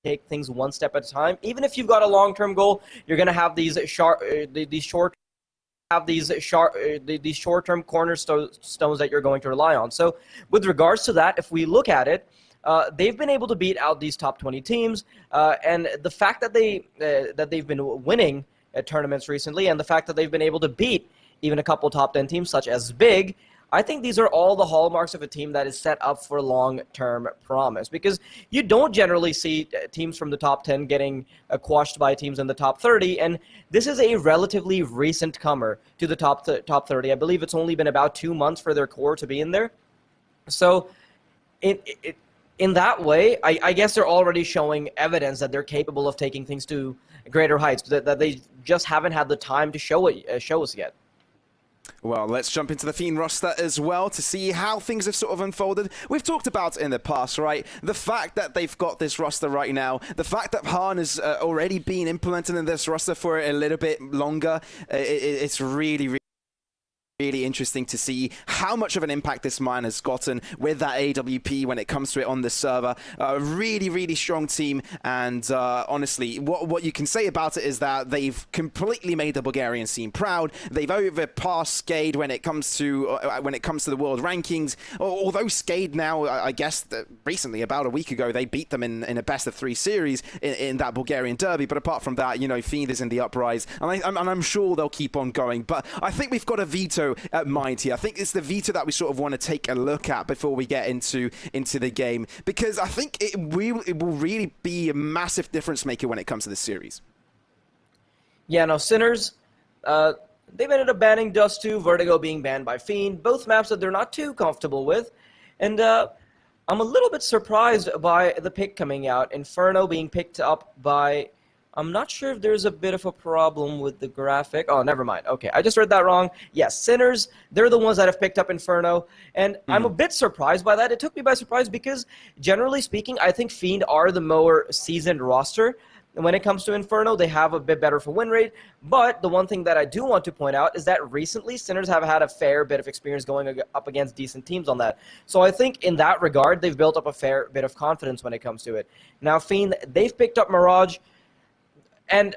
take things one step at a time. Even if you've got a long-term goal, you're going to have these short-term cornerstones that you're going to rely on. So with regards to that, if we look at it, they've been able to beat out these top 20 teams, and the fact that they've been winning tournaments recently, and the fact that they've been able to beat even a couple top 10 teams such as Big, I think these are all the hallmarks of a team that is set up for long-term promise, because you don't generally see teams from the top 10 getting quashed by teams in the top 30, and this is a relatively recent comer to the top 30. I believe it's only been about 2 months for their core to be in there. So in that way, I guess they're already showing evidence that they're capable of taking things to greater heights, that they just haven't had the time to show us yet. Well, let's jump into the Fiend roster as well to see how things have sort of unfolded. We've talked about in the past, right? The fact that they've got this roster right now, the fact that Han has already been implemented in this roster for a little bit longer, it's really interesting to see how much of an impact this mine has gotten with that AWP when it comes to it on the server. Really strong team, and honestly, what you can say about it is that they've completely made the Bulgarian scene proud. They've overpassed Skade when it comes to the world rankings. Although Skade now, I guess that recently, about a week ago, they beat them in a best of 3 series in that Bulgarian derby. But apart from that, you know, Fiend is in the uprise, and I'm sure they'll keep on going. But I think we've got a veto at mind here. I think it's the veto that we sort of want to take a look at before we get into the game, because I think it will really be a massive difference maker when it comes to this series. Yeah, no, Sinners, they've ended up banning Dust 2, Vertigo being banned by Fiend, both maps that they're not too comfortable with, and I'm a little bit surprised by the pick coming out, Inferno being picked up by... I'm not sure if there's a bit of a problem with the graphic. Oh, never mind. Okay, I just read that wrong. Yes, Sinners, they're the ones that have picked up Inferno, and I'm a bit surprised by that. It took me by surprise because, generally speaking, I think Fiend are the more seasoned roster. And when it comes to Inferno, they have a bit better of a win rate, but the one thing that I do want to point out is that recently, Sinners have had a fair bit of experience going up against decent teams on that. So I think in that regard, they've built up a fair bit of confidence when it comes to it. Now, Fiend, they've picked up Mirage. And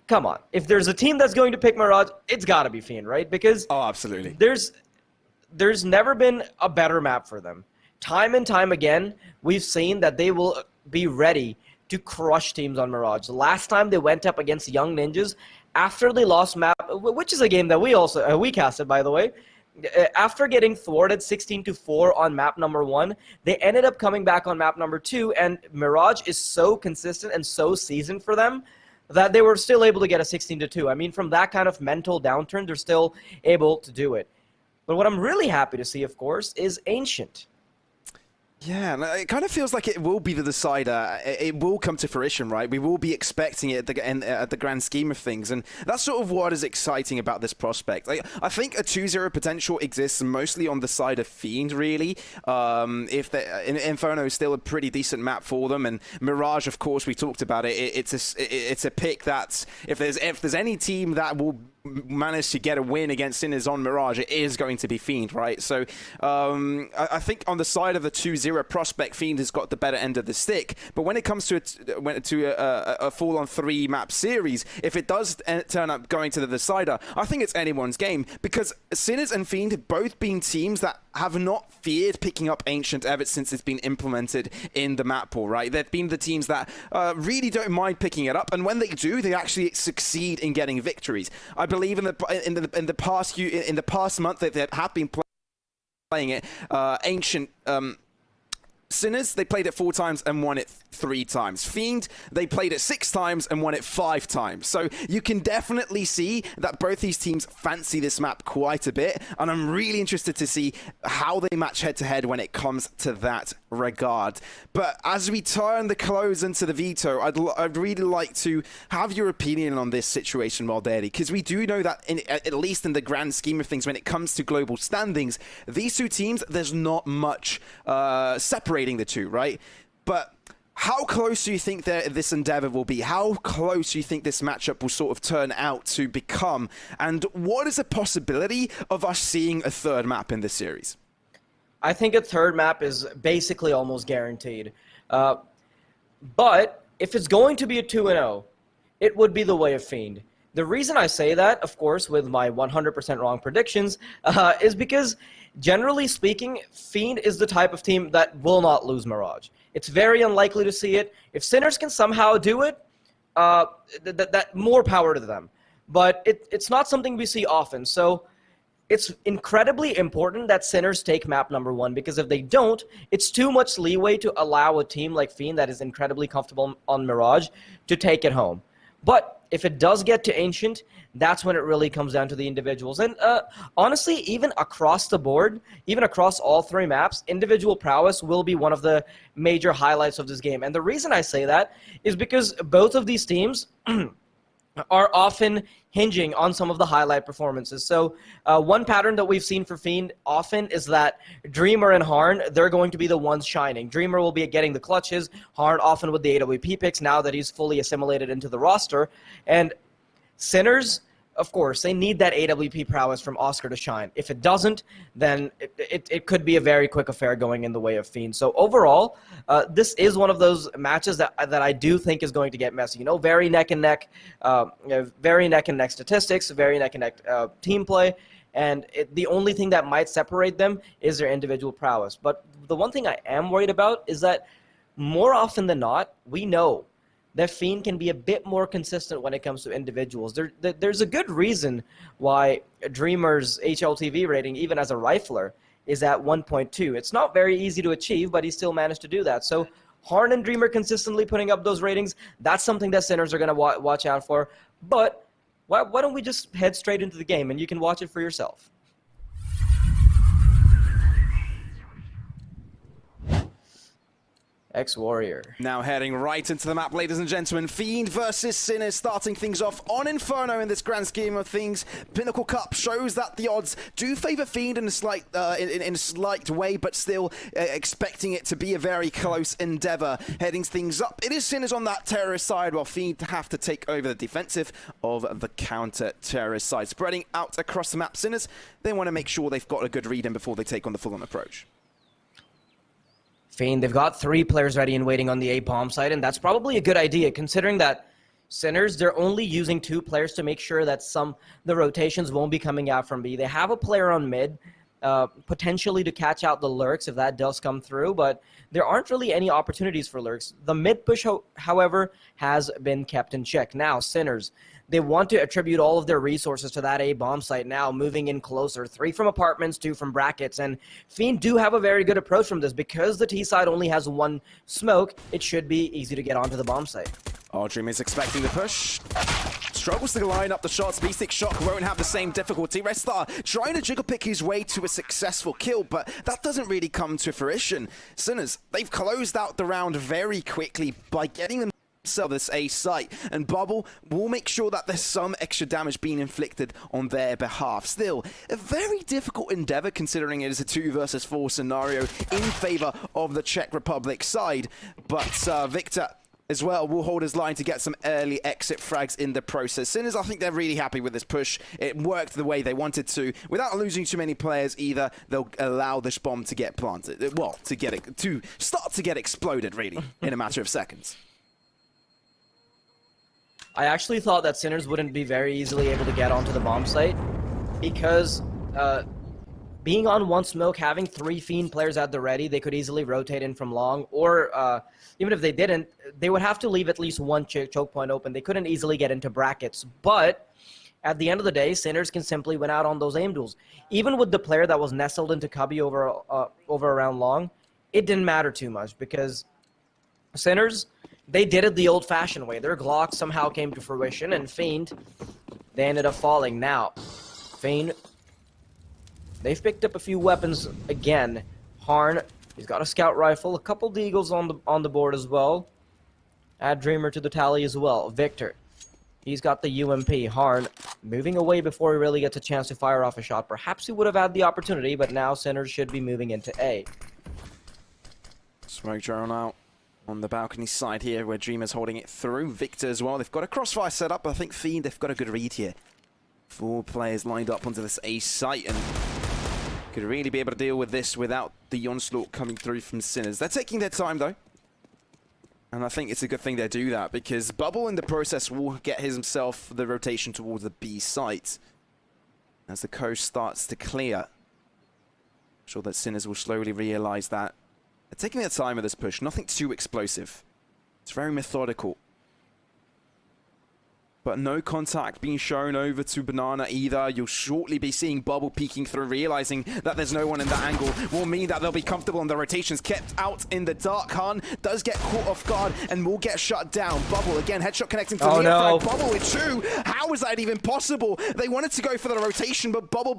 come on, if there's a team that's going to pick Mirage, it's got to be Fiend, right? Because absolutely, there's never been a better map for them. Time and time again, we've seen that they will be ready to crush teams on Mirage. Last time they went up against Young Ninjas, after they lost map, which is a game that we casted, by the way. After getting thwarted 16-4 on map number 1, they ended up coming back on map number 2, and Mirage is so consistent and so seasoned for them that they were still able to get a 16-2. I mean, from that kind of mental downturn, they're still able to do it. But what I'm really happy to see, of course, is Ancient. Yeah, it kind of feels like it will be the decider. It will come to fruition, right? We will be expecting it at the grand scheme of things, and that's sort of what is exciting about this prospect. I think a 2-0 potential exists mostly on the side of Fiend, really. Inferno is still a pretty decent map for them, and Mirage, of course, we talked about it. It's a pick that if there's any team that will manage to get a win against Sinners on Mirage, it is going to be Fiend, right? So I think on the side of the 2-0 prospect, Fiend has got the better end of the stick. But when it comes to a full-on 3-map series, if it does turn up going to the decider, I think it's anyone's game, because Sinners and Fiend have both been teams that have not feared picking up Ancient ever since it's been implemented in the map pool, right? They've been the teams that really don't mind picking it up, and when they do, they actually succeed in getting victories. I believe in the past month that they have been playing it, Ancient. Sinners, they played it 4 times and won it 3 times. Fiend, they played it 6 times and won it 5 times. So you can definitely see that both these teams fancy this map quite a bit, and I'm really interested to see how they match head-to-head when it comes to that regard. But as we turn the close into the veto, I'd really like to have your opinion on this situation, Malderi, because we do know that, at least in the grand scheme of things, when it comes to global standings, these 2 teams, there's not much separating the 2, right? But how close do you think this endeavor will be? How close do you think this matchup will sort of turn out to become? And what is the possibility of us seeing a 3rd map in this series? I think a 3rd map is basically almost guaranteed. But if it's going to be a 2-0, it would be the way of Fiend. The reason I say that, of course, with my 100% wrong predictions, is because, generally speaking, Fiend is the type of team that will not lose Mirage. It's very unlikely to see it. If Sinners can somehow do it, that more power to them. But it's not something we see often. So it's incredibly important that Sinners take map number 1, because if they don't, it's too much leeway to allow a team like Fiend that is incredibly comfortable on Mirage to take it home. But if it does get to Ancient, that's when it really comes down to the individuals. And honestly, even across the board, even across all 3 maps, individual prowess will be one of the major highlights of this game. And the reason I say that is because both of these teams are often hinging on some of the highlight performances. So one pattern that we've seen for Fiend often is that Dreamer and Harn, they're going to be the ones shining. Dreamer will be getting the clutches, Harn often with the AWP picks now that he's fully assimilated into the roster. And Sinners, of course, they need that AWP prowess from Oscar to shine. If it doesn't, then it could be a very quick affair going in the way of Fiend. So overall, this is one of those matches that I do think is going to get messy. You know, very neck and neck statistics, very neck and neck team play, and the only thing that might separate them is their individual prowess. But the one thing I am worried about is that more often than not, we know that Fiend can be a bit more consistent when it comes to individuals. There's a good reason why Dreamer's HLTV rating, even as a rifler, is at 1.2. It's not very easy to achieve, but he still managed to do that. So Harn and Dreamer consistently putting up those ratings, that's something that Sinners are going to watch out for. But why don't we just head straight into the game, and you can watch it for yourself. Ex-Warrior. Now heading right into the map, ladies and gentlemen. Fiend versus Sinners, starting things off on Inferno in this grand scheme of things. Pinnacle Cup shows that the odds do favour Fiend in a slight way, but still expecting it to be a very close endeavour. Heading things up, it is Sinners on that terrorist side, while Fiend have to take over the defensive of the counter-terrorist side. Spreading out across the map, Sinners, they want to make sure they've got a good read in before they take on the full-on approach. Fiend, they've got 3 players ready and waiting on the A bomb site, and that's probably a good idea, considering that Sinners, they're only using 2 players to make sure that the rotations won't be coming out from B. They have a player on mid, potentially to catch out the lurks if that does come through, but there aren't really any opportunities for lurks. The mid push, however, has been kept in check. Now, Sinners, they want to attribute all of their resources to that A bomb site now, moving in closer. 3 from apartments, 2 from brackets, and Fiend do have a very good approach from this. Because the T side only has 1 smoke, it should be easy to get onto the bomb site. Dream is expecting the push. Struggles to line up the shots. B-Stick Shock won't have the same difficulty. Red Star trying to jiggle pick his way to a successful kill, but that doesn't really come to fruition. Sinners, they've closed out the round very quickly by getting them this A site, and Bubble will make sure that there's some extra damage being inflicted on their behalf. Still, a very difficult endeavor considering it is a 2 versus 4 scenario in favor of the Czech Republic side, but Victor as well will hold his line to get some early exit frags in the process. Sinners, I think they're really happy with this push. It worked the way they wanted to. Without losing too many players either, they'll allow this bomb to get planted. Well, to start to get exploded, really, in a matter of seconds. I actually thought that Sinners wouldn't be very easily able to get onto the bomb site, because being on 1 smoke, having 3 Fiend players at the ready, they could easily rotate in from long, or even if they didn't, they would have to leave at least 1 choke point open. They couldn't easily get into brackets, but at the end of the day, Sinners can simply win out on those aim duels. Even with the player that was nestled into Cubby over around long, it didn't matter too much, because Sinners, they did it the old-fashioned way. Their Glock somehow came to fruition, and Fiend, they ended up falling. Now, Fiend, they've picked up a few weapons again. Harn, he's got a scout rifle, a couple deagles on the board as well. Add Dreamer to the tally as well. Victor, he's got the UMP. Harn, moving away before he really gets a chance to fire off a shot. Perhaps he would have had the opportunity, but now Sinners should be moving into A. Smoke drone out on the balcony side here, where Dreamer's holding it through. Victor as well. They've got a crossfire set up, but I think Fiend, they've got a good read here. 4 players lined up onto this A site, and could really be able to deal with this without the onslaught coming through from Sinners. They're taking their time, though. And I think it's a good thing they do that, because Bubble in the process will get himself the rotation towards the B site. As the coast starts to clear. I'm sure that Sinners will slowly realize that they're taking their time with this push. Nothing too explosive. It's very methodical. But no contact being shown over to Banana either. You'll shortly be seeing Bubble peeking through, realizing that there's no one in that angle. Will mean that they'll be comfortable and the rotations kept out in the dark. Han does get caught off guard and will get shut down. Bubble, again, headshot connecting to no. Bubble with 2. How is that even possible? They wanted to go for the rotation, but Bubble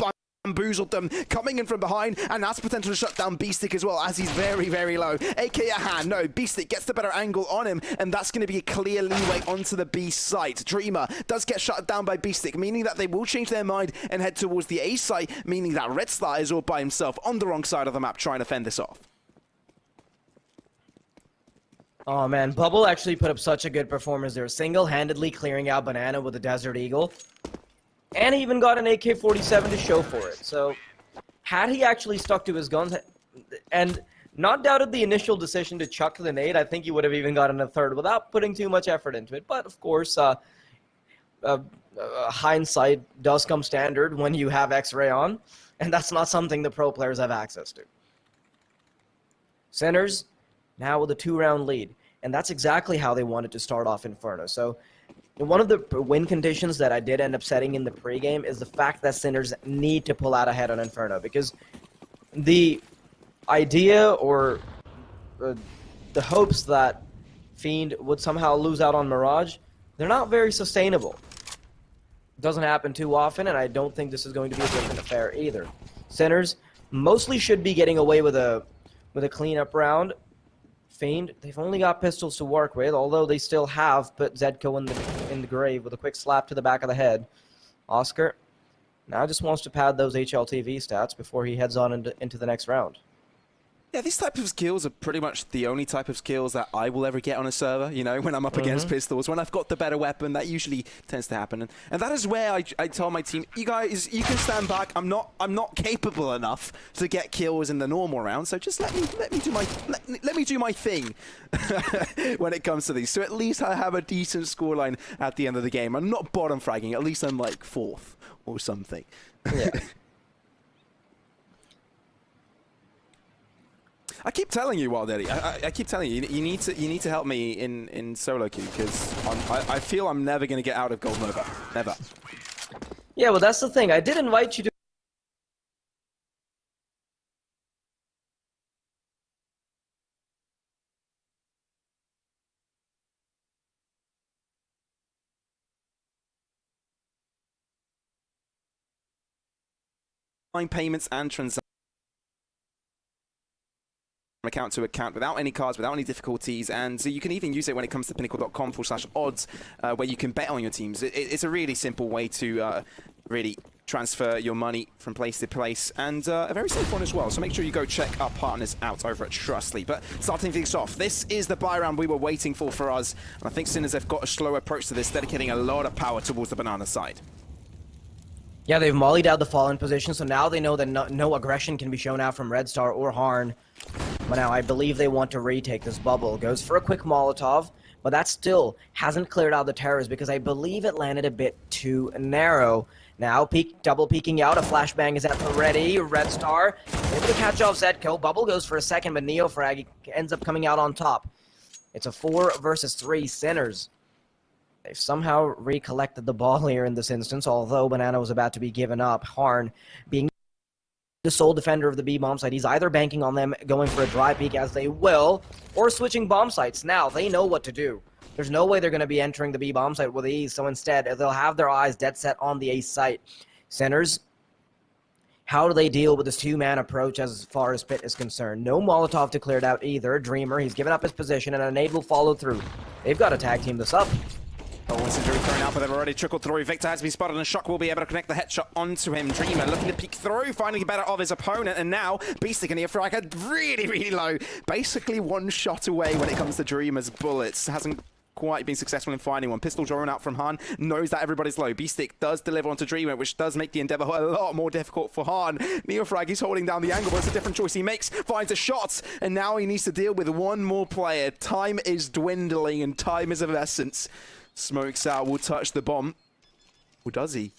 bamboozled them, coming in from behind, and that's potential to shut down Beastick as well, as he's very, very low. AK a hand, no, Beastick gets the better angle on him, and that's going to be a clear leeway onto the B site. Dreamer does get shut down by Beastick, meaning that they will change their mind and head towards the A site, meaning that Red Star is all by himself on the wrong side of the map trying to fend this off. Oh man, Bubble actually put up such a good performance there, single-handedly clearing out Banana with the Desert Eagle. And he even got an AK-47 to show for it. So, had he actually stuck to his guns and not doubted the initial decision to chuck the nade, I think he would have even gotten a third without putting too much effort into it. But, of course, hindsight does come standard when you have X-ray on, and that's not something the pro players have access to. Sinners, now with a 2-round lead, and that's exactly how they wanted to start off Inferno. So, one of the win conditions that I did end up setting in the pregame is the fact that Sinners need to pull out ahead on Inferno, because the idea or the hopes that Fiend would somehow lose out on Mirage, they're not very sustainable. It doesn't happen too often, and I don't think this is going to be a different affair either. Sinners mostly should be getting away with a cleanup round. Fiend, they've only got pistols to work with, although they still have put Zedko in the grave with a quick slap to the back of the head. Oscar now just wants to pad those HLTV stats before he heads on into the next round. Yeah, these type of skills are pretty much the only type of skills that I will ever get on a server, you know, when I'm up against pistols. When I've got the better weapon, that usually tends to happen. And that is where I tell my team, you guys, you can stand back. I'm not capable enough to get kills in the normal round, so just let me do my thing when it comes to these. So at least I have a decent scoreline at the end of the game. I'm not bottom fragging, at least I'm like 4th or something. Yeah. I keep telling you, Wild Eddie. I keep telling you, you need to help me in solo queue, because I feel I'm never going to get out of Gold Nova. Never. Yeah, well, that's the thing. I did invite you to payments and transactions. Account to account without any cards, without any difficulties, and so you can even use it when it comes to pinnacle.com/odds, where you can bet on your teams. It's a really simple way to really transfer your money from place to place, and a very safe one as well. So make sure you go check our partners out over at Trustly. But starting things off, this is the buy round we were waiting for us, and I think Sinners have got a slow approach to this, dedicating a lot of power towards the Banana side. Yeah, they've mollied out the fallen position, so now they know that no aggression can be shown out from Red Star or Harn. But now I believe they want to retake this bubble. Goes for a quick Molotov, but that still hasn't cleared out the terrors because I believe it landed a bit too narrow. Now double peeking out, a flashbang is at the ready. Red Star able to catch off Zedko. Bubble goes for a second, but Neofrag ends up coming out on top. It's a 4 versus 3 Sinners. They've somehow recollected the ball here in this instance, although Banana was about to be given up. Harn being the sole defender of the B bomb site. He's either banking on them going for a dry peek, as they will, or switching bomb sites. Now, they know what to do. There's no way they're going to be entering the B bomb site with ease, so instead, they'll have their eyes dead set on the A site. Sinners, how do they deal with this 2-man approach as far as Pit is concerned? No Molotov declared out either. Dreamer, he's given up his position, and a nade will follow through. They've got to tag team this up. Oh, once injury thrown out, but they've already trickled through. Victor has been spotted, and Shock will be able to connect the headshot onto him. Dreamer looking to peek through, finding better of his opponent, and now Beastick and Neofrag are really, really low. Basically one shot away when it comes to Dreamer's bullets. Hasn't quite been successful in finding one. Pistol drawing out from Han, knows that everybody's low. B-Stick does deliver onto Dreamer, which does make the endeavor a lot more difficult for Han. Neofrag, he's holding down the angle, but it's a different choice he makes, finds a shot, and now he needs to deal with one more player. Time is dwindling, and time is of essence. Smokes out, will touch the bomb. Or does he?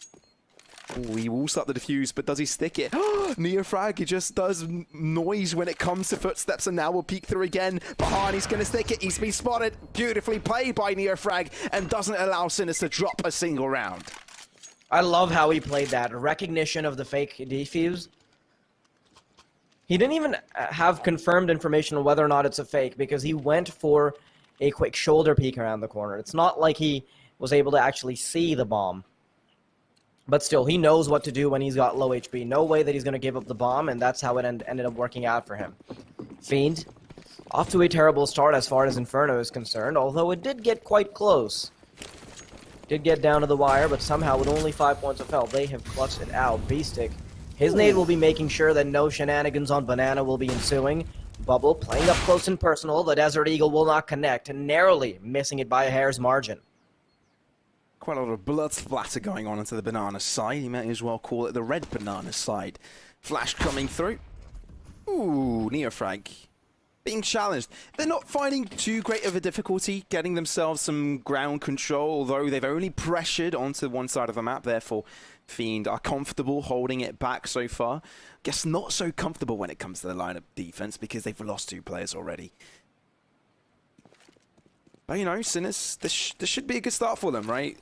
Ooh, he will start the defuse, but does he stick it? Neofrag, he just does noise when it comes to footsteps, and now will peek through again. But he's going to stick it. He's been spotted. Beautifully played by Neofrag, and doesn't allow Sinners to drop a single round. I love how he played that. Recognition of the fake defuse. He didn't even have confirmed information on whether or not it's a fake, because he went for a quick shoulder peek around the corner. It's not like he was able to actually see the bomb. But still, he knows what to do when he's got low HP. No way that he's going to give up the bomb, and that's how it ended up working out for him. Fiend, off to a terrible start as far as Inferno is concerned, although it did get quite close. Did get down to the wire, but somehow with only 5 points of health, they have clutched it out. B-Stick, his nade will be making sure that no shenanigans on Banana will be ensuing. Bubble playing up close and personal. The Desert Eagle will not connect, narrowly missing it by a hair's margin. Quite a lot of blood splatter going on into the Banana side. You might as well call it the red Banana side. Flash coming through. Ooh, Neofrag being challenged. They're not finding too great of a difficulty getting themselves some ground control, although they've only pressured onto one side of the map. Therefore, Fiend are comfortable holding it back so far. Guess not so comfortable when it comes to the lineup defense, because they've lost 2 players already. But, you know, Sinners, this should be a good start for them, right?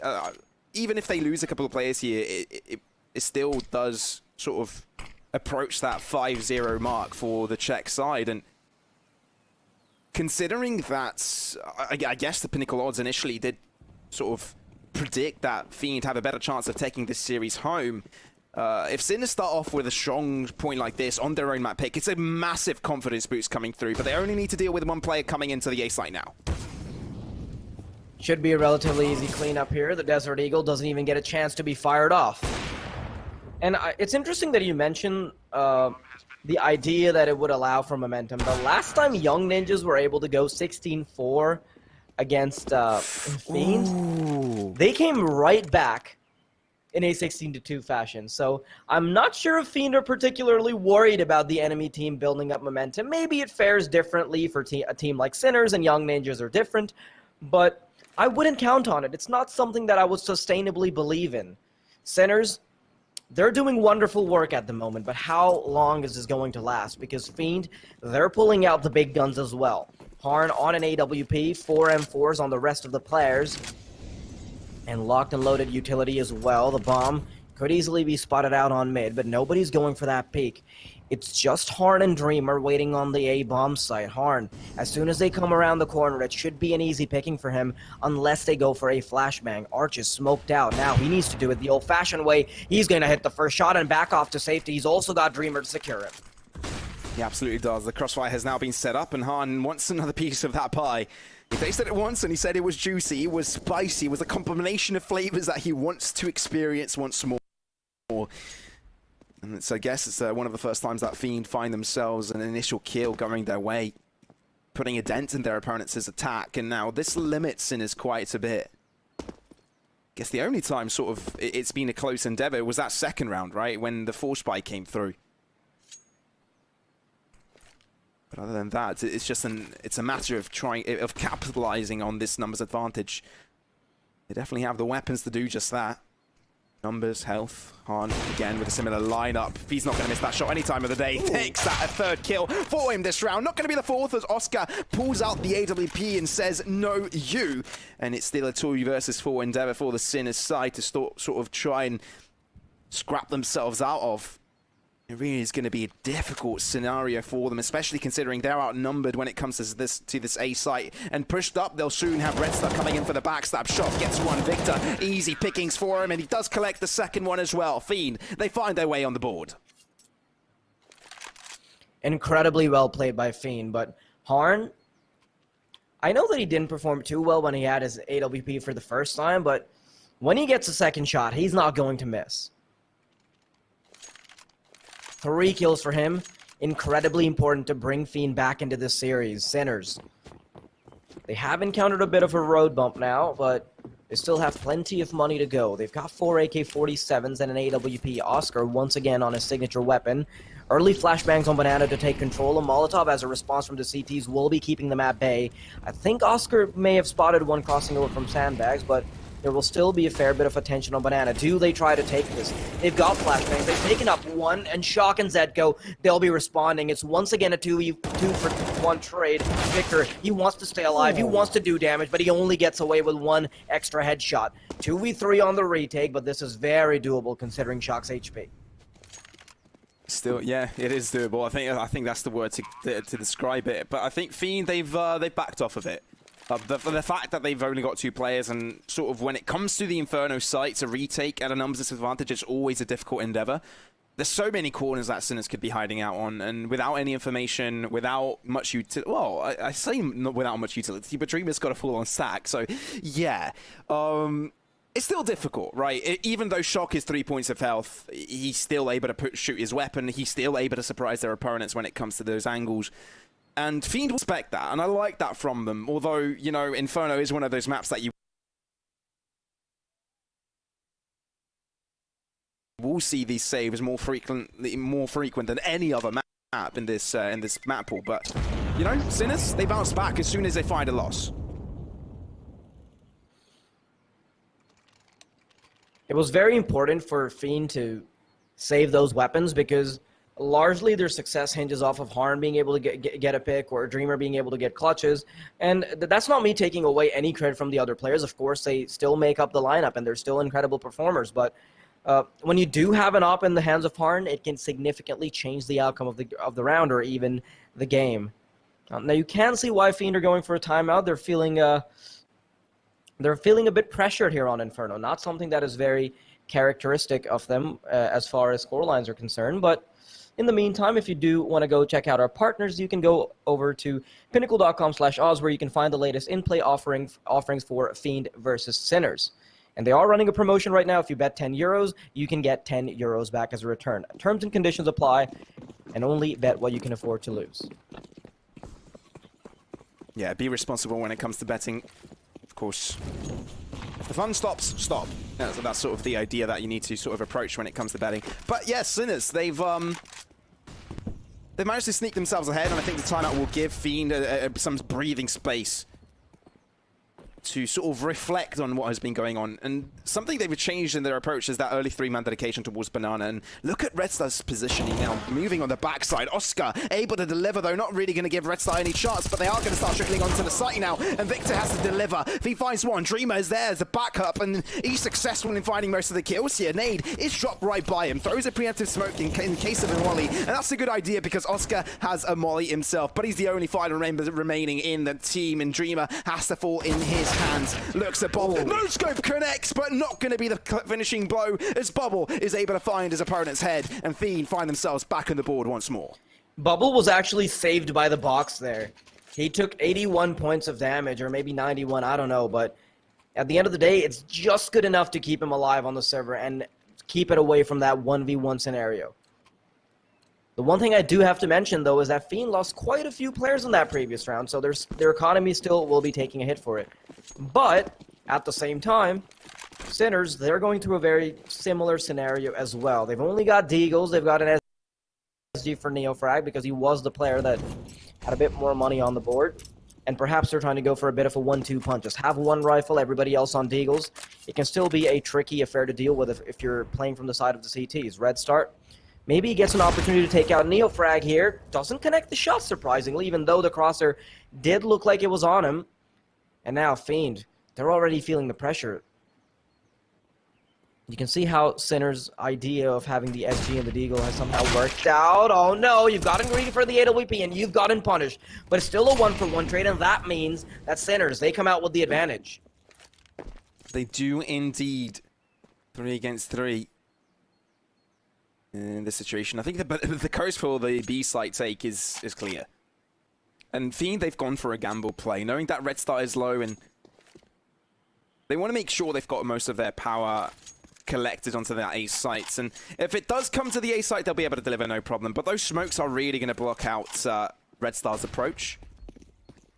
Even if they lose a couple of players here, it still does sort of approach that 5-0 mark for the Czech side. And considering that, I guess the Pinnacle odds initially did sort of predict that Fiend have a better chance of taking this series home. If Sinners start off with a strong point like this on their own map pick, it's a massive confidence boost coming through. But they only need to deal with one player coming into the A site now. Should be a relatively easy cleanup here. The Desert Eagle doesn't even get a chance to be fired off. And it's interesting that you mentioned the idea that it would allow for momentum. The last time Young Ninjas were able to go 16-4 against Fiend, ooh, they came right back in a 16-2 fashion. So I'm not sure if Fiend are particularly worried about the enemy team building up momentum. Maybe it fares differently for a team like Sinners, and Young Ninjas are different, but I wouldn't count on it. It's not something that I would sustainably believe in. Sinners, they're doing wonderful work at the moment, but how long is this going to last? Because Fiend, they're pulling out the big guns as well. Harn on an AWP, 4 M4s on the rest of the players, and locked and loaded utility as well. The bomb could easily be spotted out on mid, but nobody's going for that peek. It's just Harn and Dreamer waiting on the A-bomb site. Harn, as soon as they come around the corner, it should be an easy picking for him, unless they go for a flashbang. Arch is smoked out. Now he needs to do it the old-fashioned way. He's going to hit the first shot and back off to safety. He's also got Dreamer to secure him. He absolutely does. The crossfire has now been set up, and Han wants another piece of that pie. He tasted it once, and he said it was juicy, it was spicy, it was a combination of flavors that he wants to experience once more. And so I guess it's one of the first times that Fiend find themselves an initial kill going their way, putting a dent in their opponent's attack, and now this limits Sinners quite a bit. I guess the only time sort of it's been a close endeavor was that second round, right, when the force spike came through. But other than that, it's just it's a matter of capitalizing on this numbers advantage. They definitely have the weapons to do just that. Numbers, health, Han again with a similar lineup. He's not going to miss that shot any time of the day. Takes that a 3rd kill for him this round. Not going to be the 4th as Oscar pulls out the AWP and says, no, you. And it's still a 2 versus 4 endeavor for the Sinners side to sort of try and scrap themselves out of. It really is going to be a difficult scenario for them, especially considering they're outnumbered when it comes to this A site. And pushed up, they'll soon have Red Star coming in for the backstab shot. Gets one Victor. Easy pickings for him, and he does collect the second one as well. Fiend, they find their way on the board. Incredibly well played by Fiend, but Harn, I know that he didn't perform too well when he had his AWP for the first time, but when he gets a second shot, he's not going to miss. 3 kills for him. Incredibly important to bring Fiend back into this series. Sinners, They have encountered a bit of a road bump now, but they still have plenty of money to go. They've got 4 AK-47s and an AWP. Oscar once again on his signature weapon. Early flashbangs on Banana to take control. A Molotov as a response from the CTs will be keeping them at bay. I think Oscar may have spotted one crossing over from sandbags, but there will still be a fair bit of attention on Banana. Do they try to take this? They've got flashbangs. They've taken up one, and Shock and Zedko, they'll be responding. It's once again a 2-for-1 trade. Victor, he wants to stay alive. He wants to do damage, but he only gets away with one extra headshot. 2v3 on the retake, but this is very doable considering Shock's HP. Still, yeah, it is doable. I think that's the word to describe it. But I think Fiend, they've backed off of it. The fact that they've only got 2 players, and sort of when it comes to the Inferno site, to retake at a numbers disadvantage, it's always a difficult endeavor. There's so many corners that Sinners could be hiding out on, and without any information, without much utility. Well, I say not without much utility, but Dreamer's got a full-on stack, so yeah. It's still difficult, right? Even though Shock is 3 points of health, he's still able to shoot his weapon. He's still able to surprise their opponents when it comes to those angles. And Fiend will respect that, and I like that from them. Although, you know, Inferno is one of those maps that you will see these saves more frequent than any other map in this map pool. But, you know, Sinners, they bounce back as soon as they find a loss. It was very important for Fiend to save those weapons because largely their success hinges off of Harn being able to get a pick or Dreamer being able to get clutches. And that's not me taking away any credit from the other players. Of course, they still make up the lineup and they're still incredible performers. But when you do have an op in the hands of Harn, it can significantly change the outcome of the round or even the game. Now you can see why Fiend are going for a timeout. They're feeling a bit pressured here on Inferno. Not something that is very characteristic of them as far as scorelines are concerned. But in the meantime, if you do want to go check out our partners, you can go over to pinnacle.com/Oz where you can find the latest in-play offerings for Fiend versus Sinners. And they are running a promotion right now. If you bet 10 euros, you can get 10 euros back as a return. Terms and conditions apply, and only bet what you can afford to lose. Yeah, be responsible when it comes to betting. Of course, if the fun stops, stop. Yeah, so that's sort of the idea that you need to sort of approach when it comes to betting. But yes, Sinners, they've managed to sneak themselves ahead, and I think the timeout will give Fiend some breathing space to sort of reflect on what has been going on. And something they've changed in their approach is that early 3-man dedication towards Banana. And look at Red Star's positioning now, moving on the backside. Oscar able to deliver, though, not really going to give Red Star any chance, but they are going to start trickling onto the site now. And Victor has to deliver. If he finds one, Dreamer is there as a backup, and he's successful in finding most of the kills here. Nade is dropped right by him, throws a preemptive smoke in case of a molly. And that's a good idea because Oscar has a molly himself, but he's the only fighter remaining in the team, and Dreamer has to fall in his hands. Looks at Bubble. No scope connects, but not going to be the finishing blow as Bubble is able to find his opponent's head, and Fiend find themselves back on the board once more. Bubble was actually saved by the box there. He took 81 points of damage, or maybe 91, I don't know, but at the end of the day, it's just good enough to keep him alive on the server and keep it away from that 1v1 scenario. The one thing I do have to mention, though, is that Fiend lost quite a few players in that previous round, so their economy still will be taking a hit for it. But, at the same time, Sinners, they're going through a very similar scenario as well. They've only got Deagles, they've got an SG for Neofrag because he was the player that had a bit more money on the board. And perhaps they're trying to go for a bit of a 1-2 punch. Just have one rifle, everybody else on Deagles. It can still be a tricky affair to deal with if you're playing from the side of the CTs. Red start. Maybe he gets an opportunity to take out Neofrag here. Doesn't connect the shot, surprisingly, even though the crosser did look like it was on him. And now Fiend, they're already feeling the pressure. You can see how Sinner's idea of having the SG and the Deagle has somehow worked out. Oh no, you've gotten greedy for the AWP and you've gotten punished. But it's still a 1-for-1 trade, and that means that Sinners, they come out with the advantage. They do indeed. 3 against 3. In this situation, I think the curse for the B site take is clear. And Fiend, they've gone for a gamble play, knowing that Red Star is low, and they want to make sure they've got most of their power collected onto that A sites. And if it does come to the A site, they'll be able to deliver no problem. But those smokes are really going to block out Red Star's approach.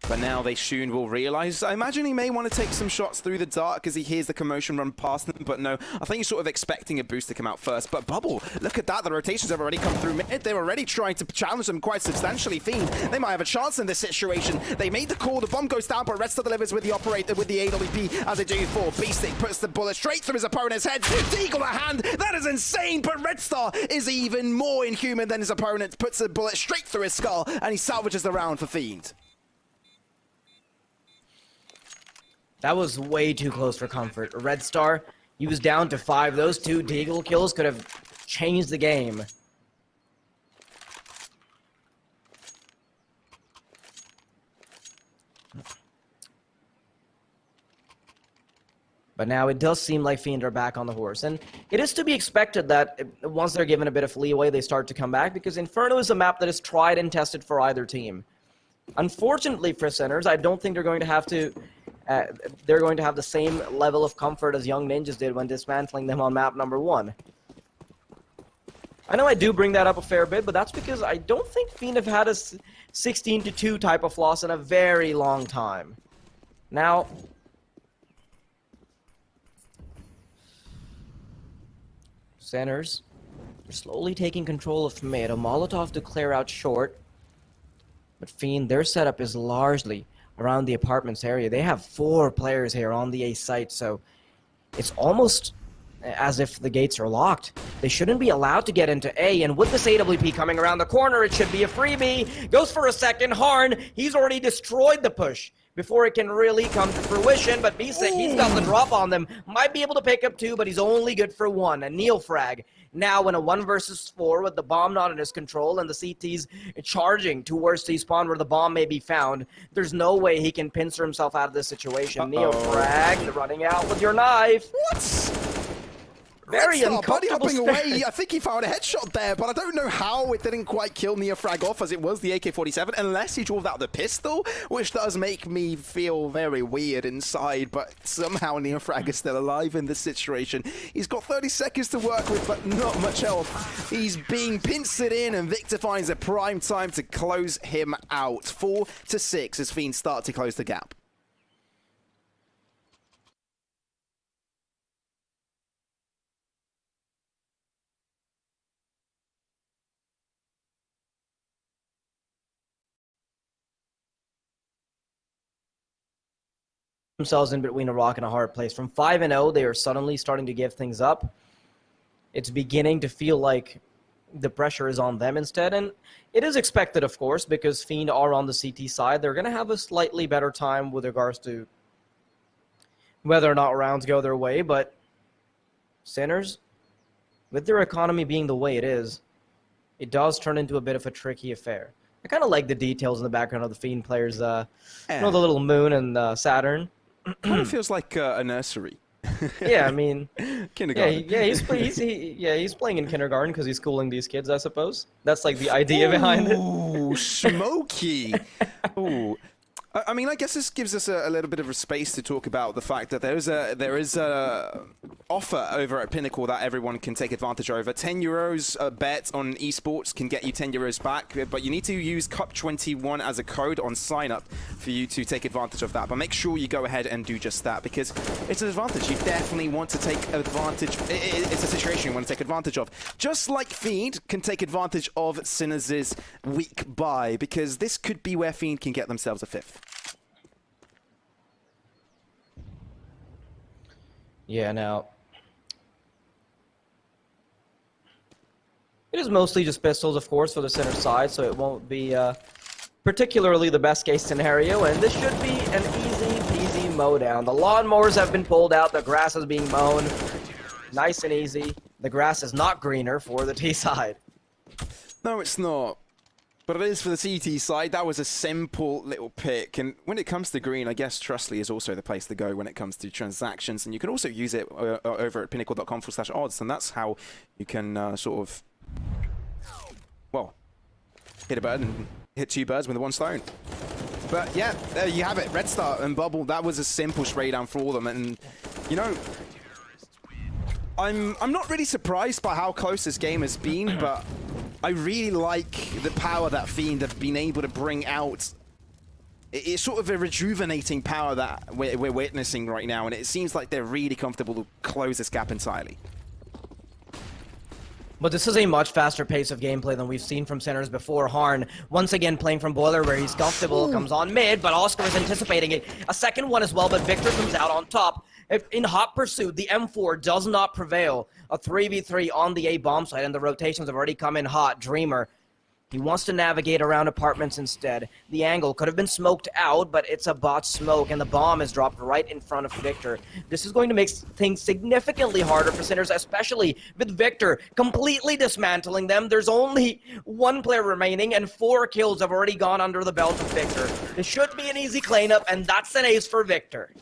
But now they soon will realize. I imagine he may want to take some shots through the dark as he hears the commotion run past them. But no, I think he's sort of expecting a boost to come out first. But Bubble, look at that. The rotations have already come through mid. They're already trying to challenge them quite substantially. Fiend, they might have a chance in this situation. They made the call. The bomb goes down, but Red Star delivers with the operator, with the AWP as they do for. Beasting puts the bullet straight through his opponent's head. Deagle a hand. That is insane. But Red Star is even more inhuman than his opponent. Puts the bullet straight through his skull, and he salvages the round for Fiend. That was way too close for comfort. Red Star, he was down to 5. Those 2 Deagle kills could have changed the game. But now it does seem like Fiend are back on the horse. And it is to be expected that once they're given a bit of leeway, they start to come back, because Inferno is a map that is tried and tested for either team. Unfortunately for Sinners, I don't think they're going to have to... they're going to have the same level of comfort as Young Ninjas did when dismantling them on map number 1. I know I do bring that up a fair bit, but that's because I don't think Fiend have had a 16-2 type of loss in a very long time. Now, Sinners are slowly taking control of mid. A Molotov to clear out short, but Fiend, their setup is largely around the apartments area. They have 4 players here on the A site, so it's almost as if the gates are locked. They shouldn't be allowed to get into A, and with this AWP coming around the corner, it should be a freebie. Goes for a second. Harn, he's already destroyed the push before it can really come to fruition, but Bisa, he's got the drop on them. Might be able to pick up 2, but he's only good for 1. A Neil frag. Now in a 1 versus 4 with the bomb not in his control and the CTs charging towards T-spawn where the bomb may be found, there's no way he can pincer himself out of this situation. Neil frag, running out with your knife. What? Very Red Star uncomfortable buddy hopping away. I think he found a headshot there, but I don't know how it didn't quite kill Neofrag off, as it was the AK-47, unless he drove out the pistol, which does make me feel very weird inside, but somehow Neofrag is still alive in this situation. He's got 30 seconds to work with, but not much health. He's being pincered in, and Victor finds a prime time to close him out. 4-6 as Fiend start to close the gap. Themselves in between a rock and a hard place. From 5-0, they are suddenly starting to give things up. It's beginning to feel like the pressure is on them instead, and it is expected, of course, because Fiend are on the CT side. They're going to have a slightly better time with regards to whether or not rounds go their way, but Sinners, with their economy being the way it is, it does turn into a bit of a tricky affair. I kind of like the details in the background of the Fiend players, you know, the little moon and Saturn. Kind of feels like a nursery. Yeah, I mean, kindergarten. Yeah, he's playing in kindergarten because he's schooling these kids, I suppose. That's like the idea behind it. Ooh, smoky. Ooh. I mean, I guess this gives us a little bit of a space to talk about the fact that there is a offer over at Pinnacle that everyone can take advantage over. 10 euros a bet on esports can get you 10 euros back, but you need to use Cup21 as a code on sign up for you to take advantage of that. But make sure you go ahead and do just that, because it's an advantage. You definitely want to take advantage. It's a situation you want to take advantage of. Just like Fiend can take advantage of Sinners' weak buy, because this could be where Fiend can get themselves a 5th. Yeah, now, it is mostly just pistols, of course, for the center side, so it won't be particularly the best case scenario, and this should be an easy-peasy mow-down. The lawnmowers have been pulled out, the grass is being mown, nice and easy. The grass is not greener for the T side. No, it's not. But it is for the CT side. That was a simple little pick. And when it comes to green, I guess Trustly is also the place to go when it comes to transactions. And you can also use it over at pinnacle.com/odds. And that's how you can sort of, well, hit a bird and hit 2 birds with 1 stone. But yeah, there you have it. Red Star and Bubble, that was a simple spray down for them. And, you know, I'm not really surprised by how close this game has been, but I really like the power that Fiend have been able to bring out it's sort of a rejuvenating power that we're witnessing right now, and it seems like they're really comfortable to close this gap entirely. But this is a much faster pace of gameplay than we've seen from Sinners before. Harn, once again playing from Boiler where he's comfortable, comes on mid, but Oscar is anticipating it. A second one as well, but Victor comes out on top. In hot pursuit, the M4 does not prevail. A 3v3 on the A bomb site, and the rotations have already come in hot. Dreamer, he wants to navigate around apartments instead. The angle could have been smoked out, but it's a bot smoke, and the bomb is dropped right in front of Victor. This is going to make things significantly harder for Sinners, especially with Victor completely dismantling them. There's only one player remaining, and 4 kills have already gone under the belt of Victor. This should be an easy cleanup, and that's an ace for Victor.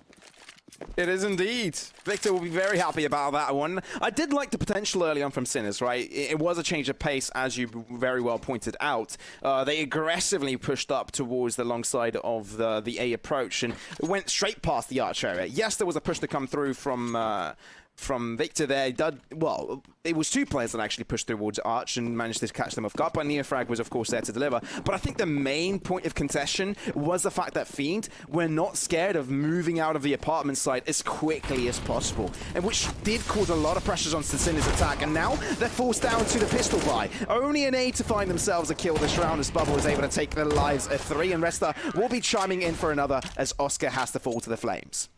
It is indeed. Victor will be very happy about that one. I did like the potential early on from Sinners, right? It was a change of pace, as you very well pointed out. They aggressively pushed up towards the long side of the A approach and went straight past the arch area. Yes, there was a push to come through from Victor there. Well, it was 2 players that actually pushed towards Arch and managed to catch them off guard, but Neofrag was, of course, there to deliver. But I think the main point of contention was the fact that Fiend were not scared of moving out of the apartment site as quickly as possible, and which did cause a lot of pressures on Sinner's attack, and now they're forced down to the pistol buy. Only an A to find themselves a kill this round as Bubble is able to take their lives of 3, and Resta will be chiming in for another as Oscar has to fall to the flames.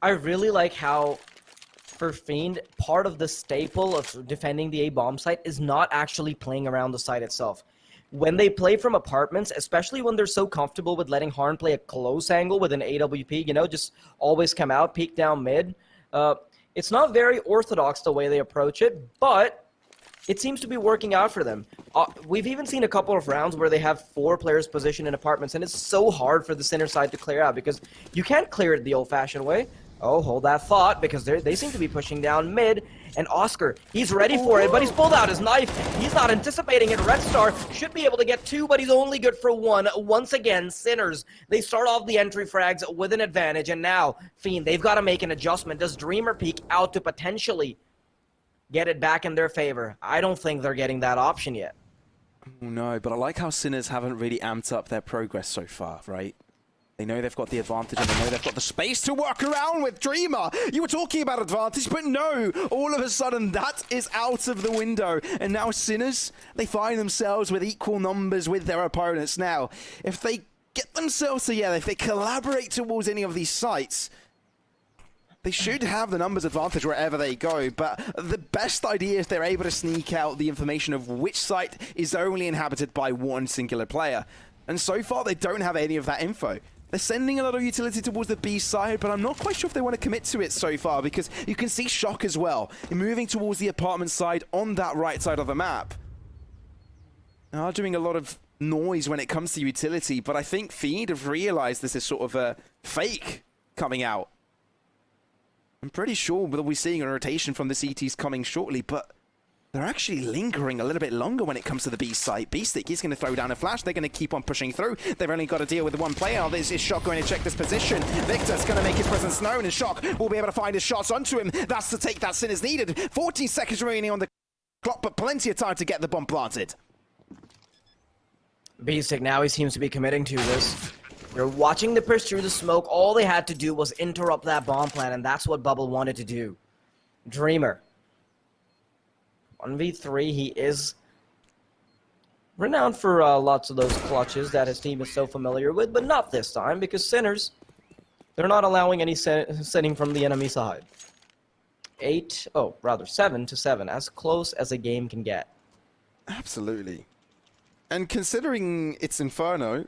I really like how, for Fiend, part of the staple of defending the A-bomb site is not actually playing around the site itself. When they play from apartments, especially when they're so comfortable with letting Harn play a close angle with an AWP, you know, just always come out, peek down mid, it's not very orthodox the way they approach it, but it seems to be working out for them. We've even seen a couple of rounds where they have 4 players positioned in apartments, and it's so hard for the Sinner side to clear out because you can't clear it the old-fashioned way. Oh, hold that thought, because they seem to be pushing down mid, and Oscar, he's ready for it, but he's pulled out his knife. He's not anticipating it. Red Star should be able to get 2, but he's only good for 1. Once again, Sinners, they start off the entry frags with an advantage, and now, Fiend, they've got to make an adjustment. Does Dreamer peek out to potentially get it back in their favor? I don't think they're getting that option yet. Oh, no, but I like how Sinners haven't really amped up their progress so far, right? They know they've got the advantage, and they know they've got the space to work around with Dreamer. You were talking about advantage, but no. All of a sudden, that is out of the window. And now Sinners, they find themselves with equal numbers with their opponents. Now, if they get themselves together, if they collaborate towards any of these sites, they should have the numbers advantage wherever they go, but the best idea is they're able to sneak out the information of which site is only inhabited by 1 singular player. And so far, they don't have any of that info. They're sending a lot of utility towards the B side, but I'm not quite sure if they want to commit to it so far, because you can see Shock as well, moving towards the apartment side on that right side of the map. They are doing a lot of noise when it comes to utility, but I think Fiend have realized this is sort of a fake coming out. I'm pretty sure we'll be seeing a rotation from the CTs coming shortly, but they're actually lingering a little bit longer when it comes to the B site. B-Stick is going to throw down a flash. They're going to keep on pushing through. They've only got to deal with 1 player. This is Shock going to check this position. Victor's going to make his presence known, and Shock will be able to find his shots onto him. That's the take that Sin is needed. 14 seconds remaining on the clock, but plenty of time to get the bomb planted. B-Stick now, he seems to be committing to this. You're watching the push through the smoke. All they had to do was interrupt that bomb plan, and that's what Bubble wanted to do. Dreamer. 1v3, he is renowned for lots of those clutches that his team is so familiar with, but not this time, because Sinners, they're not allowing any setting from the enemy side. 7 to 7, as close as a game can get. Absolutely. And considering it's Inferno,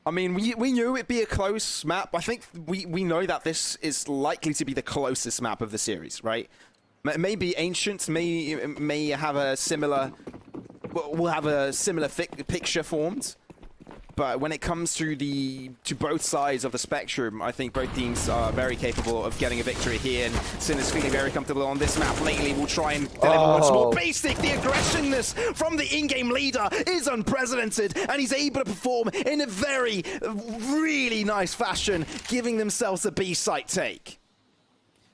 I mean, we knew it'd be a close map. I think we know that this is likely to be the closest map of the series, right? Maybe Ancient may have a similar, will have a similar picture formed, but when it comes to both sides of the spectrum, I think both teams are very capable of getting a victory here. And Sin is feeling very comfortable on this map lately. We'll try and deliver once more. Basic, the aggressiveness from the in-game leader is unprecedented, and he's able to perform in a very, really nice fashion, giving themselves a B site take.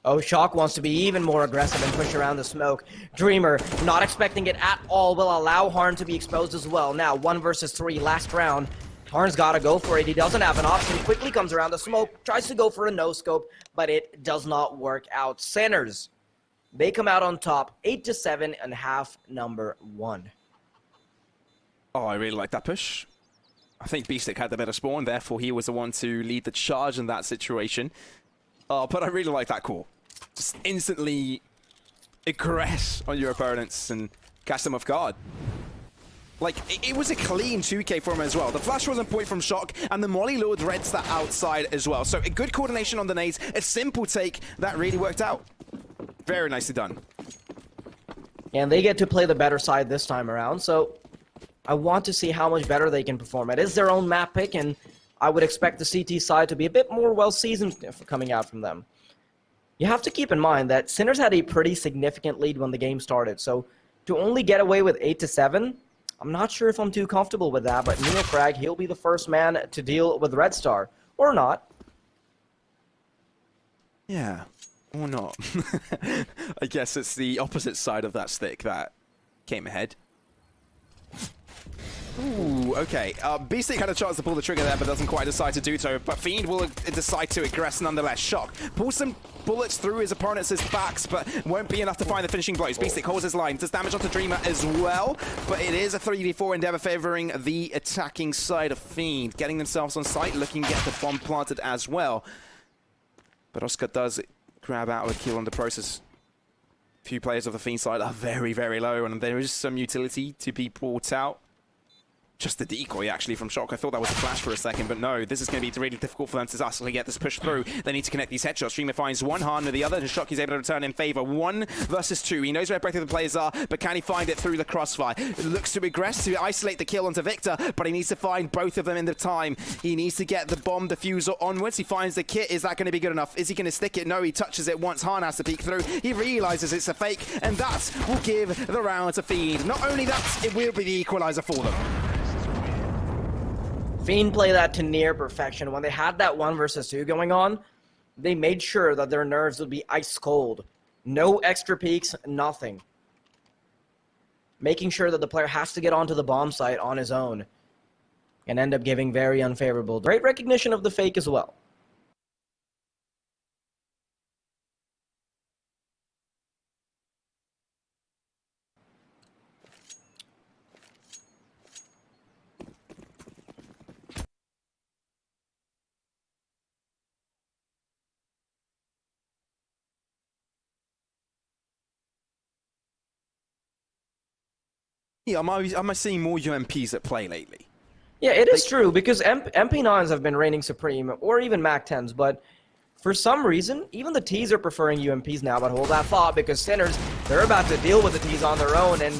Oh, Shock wants to be even more aggressive and push around the smoke. Dreamer, not expecting it at all, will allow Harn to be exposed as well. Now, 1 versus 3, last round. Harn's gotta go for it. He doesn't have an option. Quickly comes around the smoke, tries to go for a no-scope, but it does not work out. Sinners, they come out on top, 8-7 and half number 1. Oh, I really like that push. I think Beastic had the better spawn, therefore he was the one to lead the charge in that situation. But I really like that call. Just instantly aggress on your opponents and catch them off guard. Like, it was a clean 2K for him as well. The flash was on point from Shock, and the Molly Lord reads that outside as well. So a good coordination on the nades, a simple take that really worked out. Very nicely done. And they get to play the better side this time around, so I want to see how much better they can perform. It is their own map pick, and I would expect the CT side to be a bit more well-seasoned coming out from them. You have to keep in mind that Sinners had a pretty significant lead when the game started, so to only get away with 8-7, I'm not sure if I'm too comfortable with that, but Neil Cragg, he'll be the first man to deal with Red Star. Or not. Yeah, or not. I guess it's the opposite side of that stick that came ahead. Ooh, okay. Beastic had a chance to pull the trigger there, but doesn't quite decide to do so. But Fiend will decide to aggress nonetheless. Shock pulls some bullets through his opponent's backs, but won't be enough to find the finishing blows. Beastic holds his line, does damage onto Dreamer as well, but it is a 3v4 endeavor favoring the attacking side of Fiend. Getting themselves on site, looking to get the bomb planted as well. But Oscar does grab out a kill on the process. Few players of the Fiend side are very, very low, and there is some utility to be brought out. Just the decoy, actually, from Shock. I thought that was a flash for a second, but no, this is going to be really difficult for them to actually get this push through. They need to connect these headshots. Dreamer finds one hand with the other, and Shock is able to return in favor. 1 versus 2. He knows where both of the players are, but can he find it through the crossfire? Looks to aggress to isolate the kill onto Victor, but he needs to find both of them in the time. He needs to get the bomb diffuser onwards. He finds the kit. Is that going to be good enough? Is he going to stick it? No, he touches it once. Han has to peek through. He realizes it's a fake, and that will give the round to Fiend. Not only that, it will be the equalizer for them. Fiend play that to near perfection. When they had that 1 versus 2 going on, they made sure that their nerves would be ice cold. No extra peeks, nothing. Making sure that the player has to get onto the bomb site on his own and end up giving very unfavorable. Great recognition of the fake as well. Yeah, am I seeing more UMPs at play lately? Yeah, it is true, because MP9s have been reigning supreme, or even MAC-10s, but for some reason, even the Ts are preferring UMPs now, but hold that thought, because Sinners, they're about to deal with the Ts on their own, and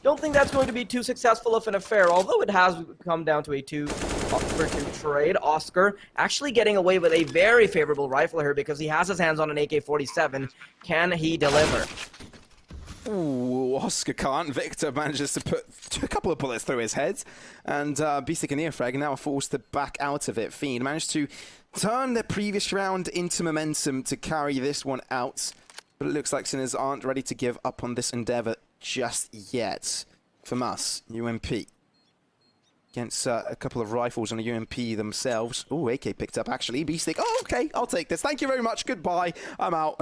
don't think that's going to be too successful of an affair, although it has come down to a 2-for-2 trade. Oscar actually getting away with a very favorable rifle here, because he has his hands on an AK-47. Can he deliver? Ooh, Oscar can't. Victor manages to put a couple of bullets through his head, and Beastic and Neofrag now are forced to back out of it. Fiend managed to turn the previous round into momentum to carry this one out, but it looks like Sinners aren't ready to give up on this endeavor just yet. From us, UMP against a couple of rifles and a UMP themselves. Oh, AK picked up, actually. Beastic. Oh, okay, I'll take this. Thank you very much. Goodbye. I'm out.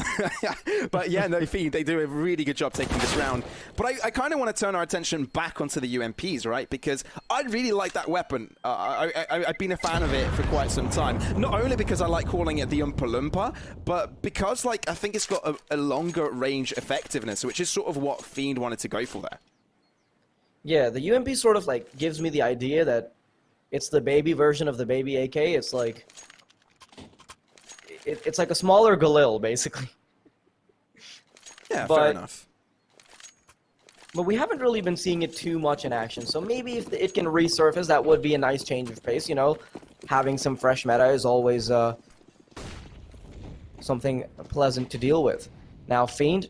But yeah, no, Fiend, they do a really good job taking this round. But I kind of want to turn our attention back onto the UMPs, right? Because I really like that weapon. I've been a fan of it for quite some time. Not only because I like calling it the Oompa Loompa, but because, like, I think it's got a longer range effectiveness, which is sort of what Fiend wanted to go for there. Yeah, the UMP sort of like gives me the idea that it's the baby version of the baby AK. It's like it's like a smaller Galil, basically. Yeah, fair enough. But we haven't really been seeing it too much in action, so maybe if it can resurface, that would be a nice change of pace. You know, having some fresh meta is always something pleasant to deal with. Now, Fiend,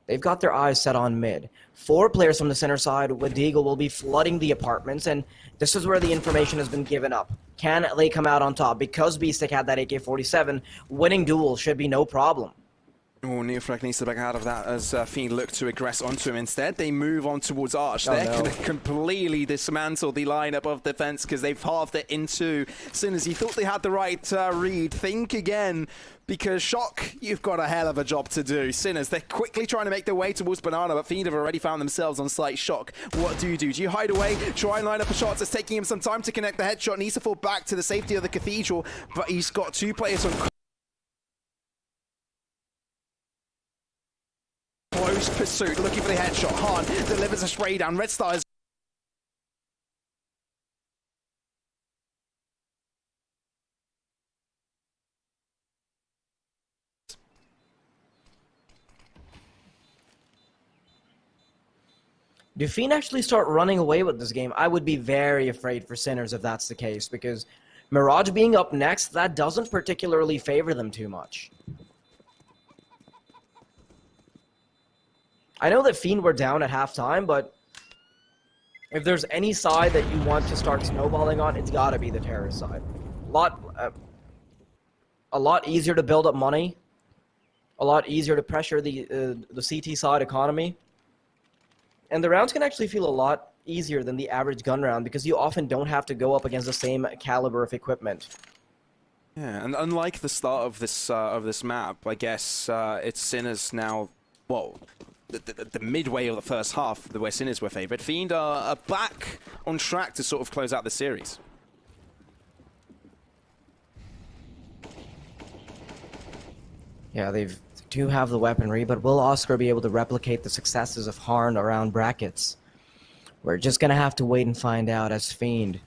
they've got their eyes set on mid. 4 players from the center side with Deagle will be flooding the apartments, and this is where the information has been given up. Can they come out on top? Because Beastic had that AK-47, winning duel should be no problem. Oh, Neofrag needs to back out of that as Fiend look to aggress onto him. Instead, they move on towards Arch. They're going to completely dismantle the lineup of defense because they've halved it into Sinners. You thought they had the right read. Think again, because Shock, you've got a hell of a job to do. Sinners, they're quickly trying to make their way towards Banana, but Fiend have already found themselves on site. Shock, what do you do? Do you hide away, try and line up a shot? It's taking him some time to connect the headshot. Needs to fall back to the safety of the Cathedral, but he's got 2 players on close pursuit, looking for the headshot. Han delivers a spray down. Red Star is Do Fiend actually start running away with this game? I would be very afraid for Sinners if that's the case, because Mirage being up next, that doesn't particularly favor them too much. I know that Fiend were down at halftime, but if there's any side that you want to start snowballing on, it's got to be the terrorist side. A lot easier to build up money, a lot easier to pressure the CT side economy, and the rounds can actually feel a lot easier than the average gun round because you often don't have to go up against the same caliber of equipment. yeah, and unlike the start of this map, I guess it's Sinners now. Well, the midway of the first half, where Sinners were favored. Fiend are back on track to sort of close out the series. Yeah, they do have the weaponry, but will Oscar be able to replicate the successes of Harn around brackets? We're just gonna have to wait and find out as Fiend.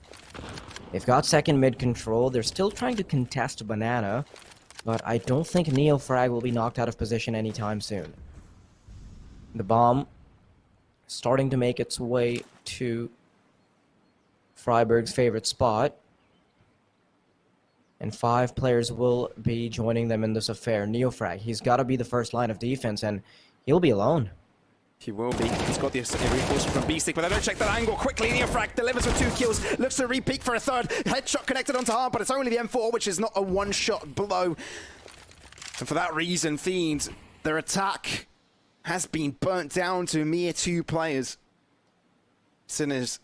They've got second mid control. They're still trying to contest Banana, but I don't think Neofrag will be knocked out of position anytime soon. The bomb starting to make its way to Freiburg's favorite spot. And 5 players will be joining them in this affair. Neofrag, he's got to be the first line of defense, and he'll be alone. He will be. He's got the reinforcement from B-Stick, but they don't check that angle quickly. Neofrag delivers with 2 kills, looks to re-peek for a 3rd. Headshot connected onto Hard, but it's only the M4, which is not a one-shot blow. And for that reason, Fiend, their attack has been burnt down to a mere 2 players. Sinners,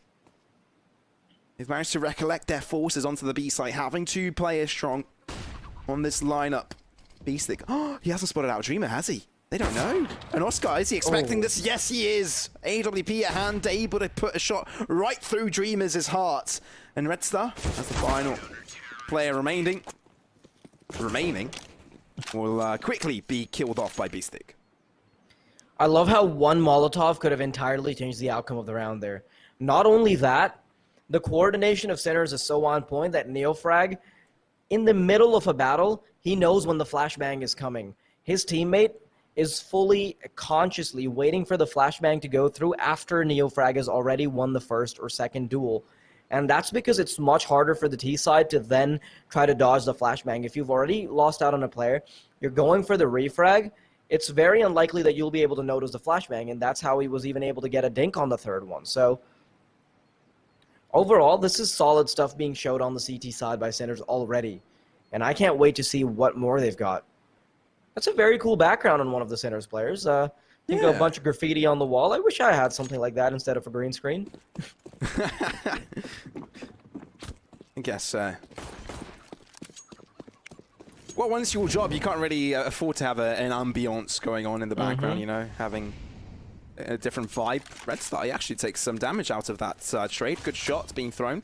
they've managed to recollect their forces onto the B site, having 2 players strong on this lineup. B-Stick, oh, he hasn't spotted out Dreamer, has he? They don't know. And Oscar, is he expecting this? Yes, he is. AWP at hand, able to put a shot right through Dreamer's heart. And Red Star, as the final player remaining, will quickly be killed off by B-Stick. I love how one Molotov could have entirely changed the outcome of the round there. Not only that, the coordination of Sinners is so on point that Neofrag, in the middle of a battle, he knows when the flashbang is coming. His teammate is fully consciously waiting for the flashbang to go through after Neofrag has already won the first or second duel. And that's because it's much harder for the T side to then try to dodge the flashbang. If you've already lost out on a player, you're going for the refrag, it's very unlikely that you'll be able to notice the flashbang, and that's how he was even able to get a dink on the 3rd one. So overall, this is solid stuff being showed on the CT side by Sinners already, and I can't wait to see what more they've got. That's a very cool background on one of the Sinners players. I think a bunch of graffiti on the wall. I wish I had something like that instead of a green screen. I guess, well, once your job, you can't really afford to have an ambiance going on in the background, you know, having a different vibe. Red Star, he actually takes some damage out of that trade. Good shot being thrown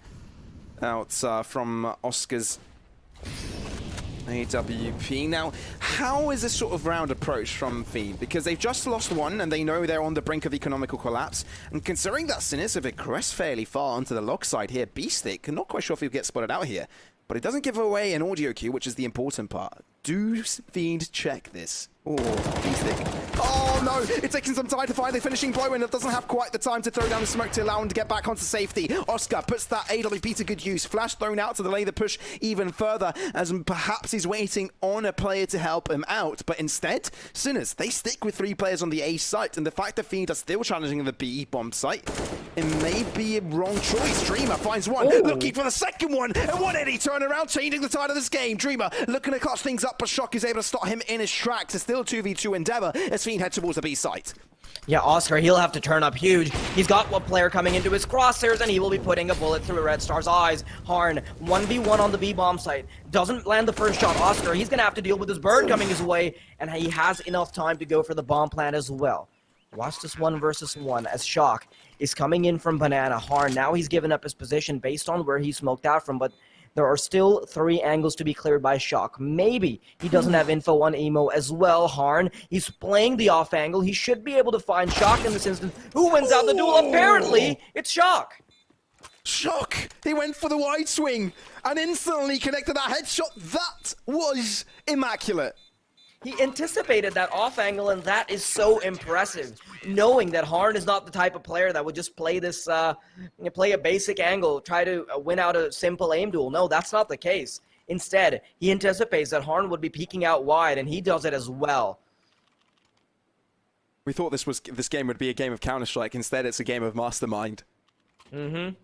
out from Oscar's AWP. Now, how is this sort of round approach from Fiend? Because they've just lost one and they know they're on the brink of economical collapse. And considering that Sinners have progressed fairly far onto the log side here, B-Stick, not quite sure if he'll get spotted out here. But it doesn't give away an audio cue, which is the important part. Do Fiend check this? Oh, B-Stick. Oh, Oh no, it's taking some time to find the finishing blow, and it doesn't have quite the time to throw down the smoke to allow him to get back onto safety. Oscar puts that AWP to good use. Flash thrown out to delay the push even further, as perhaps he's waiting on a player to help him out. But instead, Sinners, they stick with 3 players on the A site, and the fact that Fiend are still challenging the B bomb site, it may be a wrong choice. Dreamer finds one, looking for the second one, and what did he turn around, changing the tide of this game? Dreamer looking to clutch things up, but Shock is able to stop him in his tracks. It's still 2v2 endeavor as Fiend head towards the B site. Yeah, Oscar, he'll have to turn up huge. He's got one player coming into his crosshairs, and he will be putting a bullet through Red Star's eyes. Harn, 1v1 on the B-bomb site. Doesn't land the first shot. Oscar, he's going to have to deal with his bird coming his way, and he has enough time to go for the bomb plant as well. Watch this 1 versus 1 as Shock is coming in from Banana. Harn, now he's given up his position based on where he smoked out from, but there are still 3 angles to be cleared by Shock. Maybe he doesn't have info on Emo as well, Harn. He's playing the off angle. He should be able to find Shock in this instance. Who wins out the duel? Apparently, it's Shock. Shock! He went for the wide swing and instantly connected that headshot. That was immaculate. He anticipated that off angle, and that is so impressive. Knowing that Harn is not the type of player that would just play this, play a basic angle, try to win out a simple aim duel. No, that's not the case. Instead, he anticipates that Harn would be peeking out wide, and he does it as well. We thought this game would be a game of Counter-Strike. Instead, it's a game of Mastermind. Mm-hmm.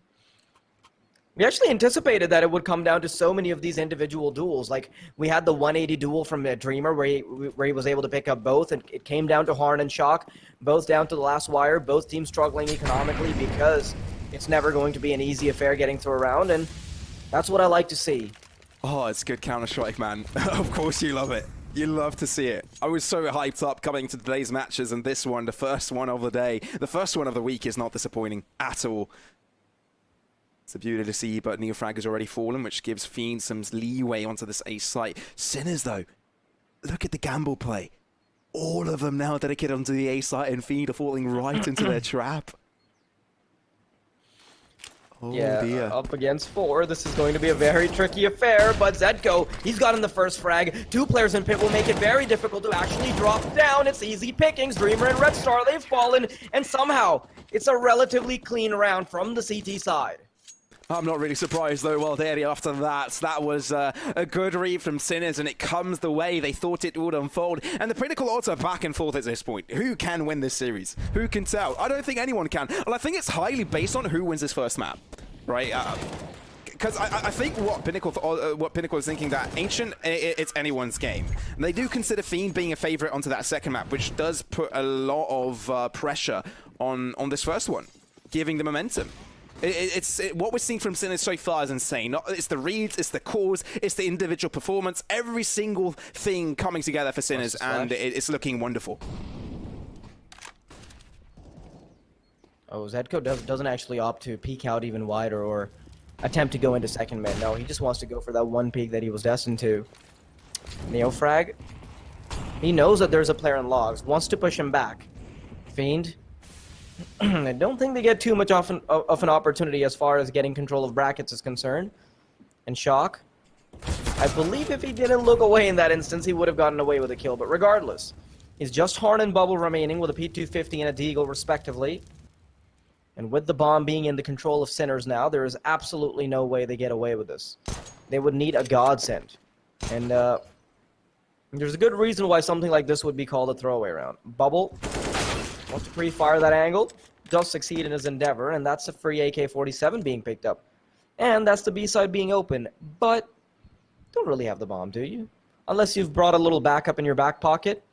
We actually anticipated that it would come down to so many of these individual duels. Like, we had the 180 duel from Dreamer where he was able to pick up both, and it came down to Harn and Shock, both down to the last wire, both teams struggling economically because it's never going to be an easy affair getting through a round, and that's what I like to see. Oh, it's good Counter-Strike, man. Of course you love it. You love to see it. I was so hyped up coming to today's matches, and this one, the first one of the day, the first one of the week, is not disappointing at all. It's a beauty to see, but Neofrag has already fallen, which gives Fiend some leeway onto this ace site. Sinners, though, look at the gamble play. All of them now dedicated onto the ace site, and Fiend are falling right into their trap. Oh, yeah, dear. Up against 4. This is going to be a very tricky affair, but Zedko, he's gotten the first frag. 2 players in pit will make it very difficult to actually drop down. It's easy pickings. Dreamer and Red Star, they've fallen, and somehow it's a relatively clean round from the CT side. I'm not really surprised, though. Well, there after that was a good read from Sinners, and it comes the way they thought it would unfold. And the Pinnacle odds are back and forth at this point. Who can win this series? Who can tell? I don't think anyone can. Well, I think it's highly based on who wins this first map, right? Because I think what Pinnacle is thinking, that Ancient, it's anyone's game. And they do consider Fiend being a favorite onto that second map, which does put a lot of pressure on this first one, giving the momentum. What we're seeing from Sinners so far is insane. It's the reads, it's the calls, it's the individual performance, every single thing coming together for Sinners, and it's looking wonderful. Oh, Zedko doesn't actually opt to peek out even wider or attempt to go into second mid. No, he just wants to go for that one peek that he was destined to. Neofrag, he knows that there's a player in logs, wants to push him back. Fiend, I don't think they get too much of an opportunity as far as getting control of brackets is concerned. And Shock, I believe if he didn't look away in that instance, he would have gotten away with a kill. But regardless, he's just Harn and Bubble remaining with a P250 and a Deagle respectively. And with the bomb being in the control of Sinners now, there is absolutely no way they get away with this. They would need a godsend. And there's a good reason why something like this would be called a throwaway round. Bubble wants to pre-fire that angle, does succeed in his endeavor, and that's a free AK-47 being picked up. And that's the B-side being open, but don't really have the bomb, do you? Unless you've brought a little backup in your back pocket.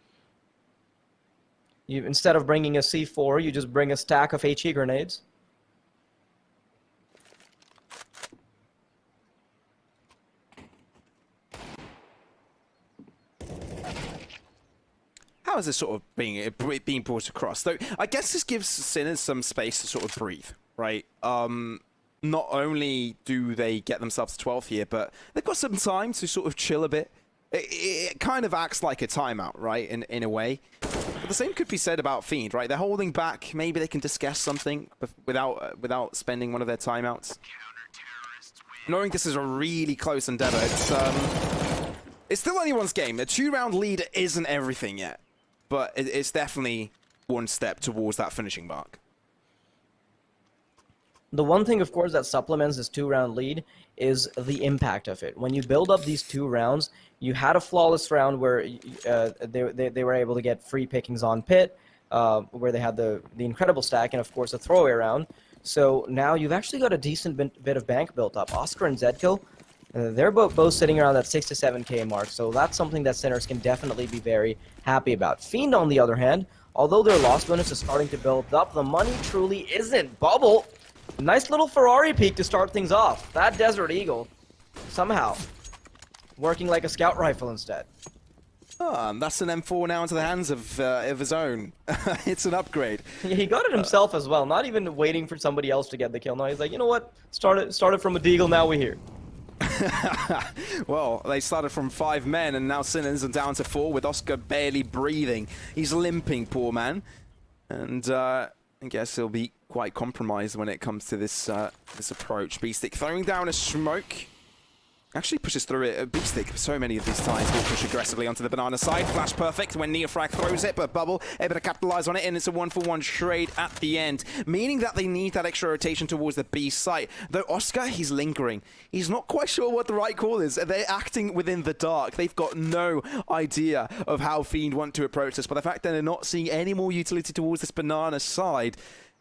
Instead of bringing a C4, you just bring a stack of HE grenades. How is this sort of being brought across? Though I guess this gives Sinners some space to sort of breathe, right? Not only do they get themselves to 12th here, but they've got some time to sort of chill a bit. It kind of acts like a timeout, right, in a way. But the same could be said about Fiend, right? They're holding back. Maybe they can discuss something without spending one of their timeouts. Knowing this is a really close endeavor, it's still anyone's game. A 2-round lead isn't everything yet. but it's definitely one step towards that finishing mark. The one thing, of course, that supplements this 2-round lead is the impact of it. When you build up these 2 rounds, you had a flawless round where they were able to get free pickings on pit, where they had the incredible stack, and of course a throwaway round. So now you've actually got a decent bit of bank built up. Oscar and Zedko, they're both sitting around that 6 to 7K mark, so that's something that Sinners can definitely be very happy about. Fiend, on the other hand, although their loss bonus is starting to build up, the money truly isn't. Bubble, nice little Ferrari peek to start things off. That Desert Eagle, somehow, working like a scout rifle instead. That's an M4 now into the hands of his own. It's an upgrade. He got it himself as well, not even waiting for somebody else to get the kill. No, he's like, you know what? Started from a deagle, now we're here. Well, they started from 5 men, and now Sinners are down to 4 with Oscar barely breathing. He's limping, poor man. And I guess he'll be quite compromised when it comes to this this approach. Beestick throwing down a smoke. Actually pushes through it. Beestick, so many of these times, will push aggressively onto the banana side. Flash perfect when Neofrag throws it, but Bubble able to capitalize on it, and it's a 1-for-1 trade at the end, meaning that they need that extra rotation towards the B site. Though Oscar, he's lingering. He's not quite sure what the right call is. They're acting within the dark. They've got no idea of how Fiend want to approach this, but the fact that they're not seeing any more utility towards this banana side,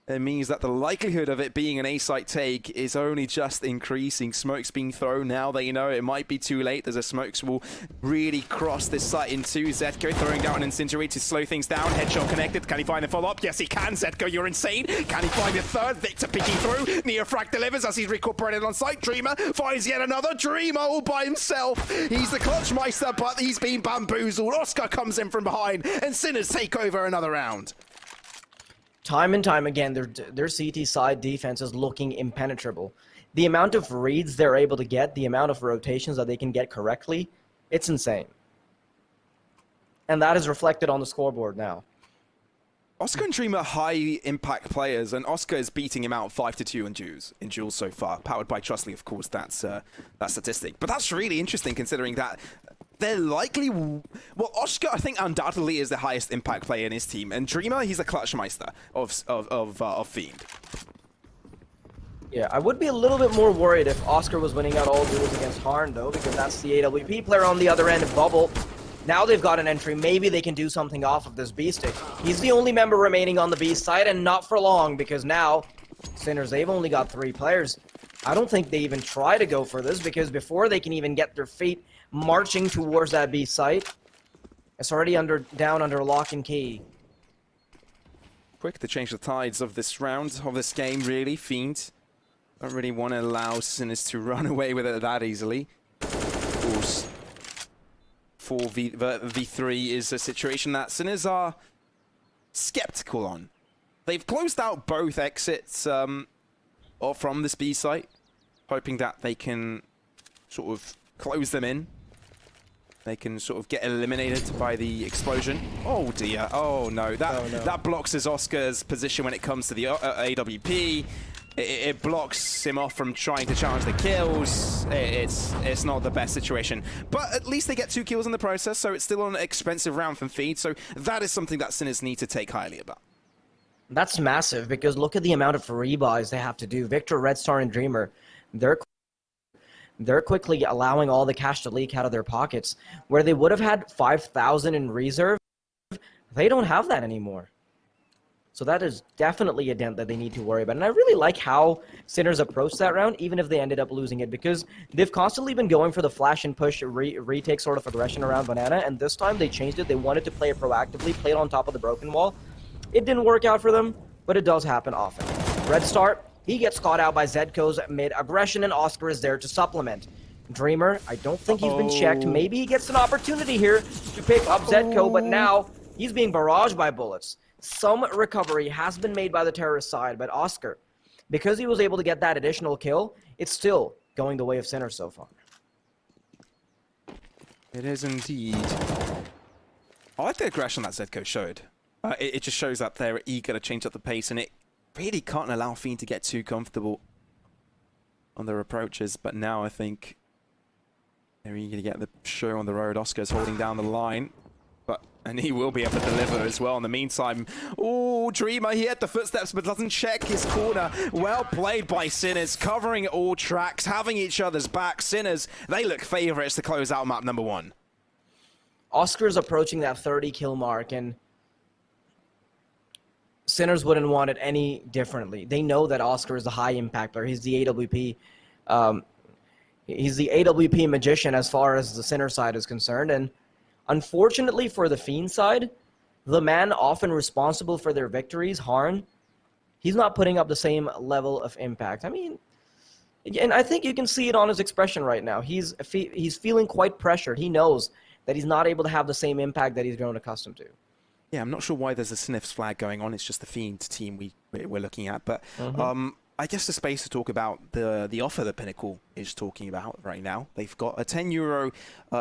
it means that the likelihood of it being an A-site take is only just increasing. Smoke's being thrown now. They know it might be too late. There's a smokes will really cross this site in 2. Zetko throwing down an Incinerate to slow things down. Headshot connected. Can he find the follow-up? Yes, he can. Zetko, you're insane. Can he find the third? Victor peeking through. Neofrag delivers as he's recuperated on site. Dreamer finds yet another. Dreamer all by himself. He's the Clutchmeister, but he's been bamboozled. Oscar comes in from behind, and Sinners take over another round. Time and time again, their CT side defense is looking impenetrable. The amount of reads they're able to get, the amount of rotations that they can get correctly, it's insane. And that is reflected on the scoreboard now. Oscar and Dreamer high impact players, and Oscar is beating him out 5-2 in duels so far. Powered by Trustly, of course, that's that statistic. But that's really interesting considering that they're likely... Well, Oscar, I think, undoubtedly is the highest impact player in his team. And Dreamer, he's a Clutchmeister of Fiend. Yeah, I would be a little bit more worried if Oscar was winning out all duels against Harn, though, because that's the AWP player on the other end of Bubble. Now they've got an entry. Maybe they can do something off of this B-stick. He's the only member remaining on the B side, and not for long, because now, Sinners, they've only got 3 players. I don't think they even try to go for this, because before they can even get their feet marching towards that B site, it's already down under lock and key. Quick to change the tides of this round, of this game, really. Fiend don't really want to allow Sinners to run away with it that easily. Of course, 4v3 is a situation that Sinners are skeptical on. They've closed out both exits from this B site, hoping that they can sort of close them in. They can sort of get eliminated by the explosion. Oh dear, oh no. That blocks his Oscar's position when it comes to the AWP. It blocks him off from trying to challenge the kills. It's not the best situation. But at least they get 2 kills in the process, so it's still an expensive round from Feed. So that is something that Sinners need to take highly about. That's massive, because look at the amount of rebuys they have to do. Victor, Red Star, and Dreamer, they're quickly allowing all the cash to leak out of their pockets. Where they would have had 5,000 in reserve, they don't have that anymore. So that is definitely a dent that they need to worry about. And I really like how Sinners approached that round, even if they ended up losing it, because they've constantly been going for the flash and push retake sort of aggression around Banana, and this time they changed it. They wanted to play it proactively, play it on top of the broken wall. It didn't work out for them, but it does happen often. Red Star, he gets caught out by Zedko's mid-aggression, and Oscar is there to supplement. Dreamer, I don't think he's been checked. Maybe he gets an opportunity here to pick up Zedko, but now he's being barraged by bullets. Some recovery has been made by the terrorist side, but Oscar, because he was able to get that additional kill, it's still going the way of Sinners so far. It is indeed. I like the aggression that Zedko showed. It just shows that they're eager to change up the pace, and it really can't allow Fiend to get too comfortable on their approaches. But now I think they're eager to get the show on the road. Oscar's holding down the line, but And he will be able to deliver as well in the meantime. Oh, Dreamer, he had the footsteps, but doesn't check his corner. Well played by Sinners, covering all tracks, having each other's back. Sinners, they look favorites to close out map number 1. Oscar's approaching that 30 kill mark, and Sinners wouldn't want it any differently. They know that Oscar is a high impact player. He's the AWP. He's the AWP magician as far as the Sinner side is concerned, and unfortunately for the Fiend side, the man often responsible for their victories, Harn, he's not putting up the same level of impact. I mean, and I think you can see it on his expression right now. He's feeling quite pressured. He knows that he's not able to have the same impact that he's grown accustomed to. Yeah, I'm not sure why there's a sniffs flag going on. It's just the Fiend team we're looking at. But I guess the space to talk about the offer that Pinnacle is talking about right now. They've got a €10.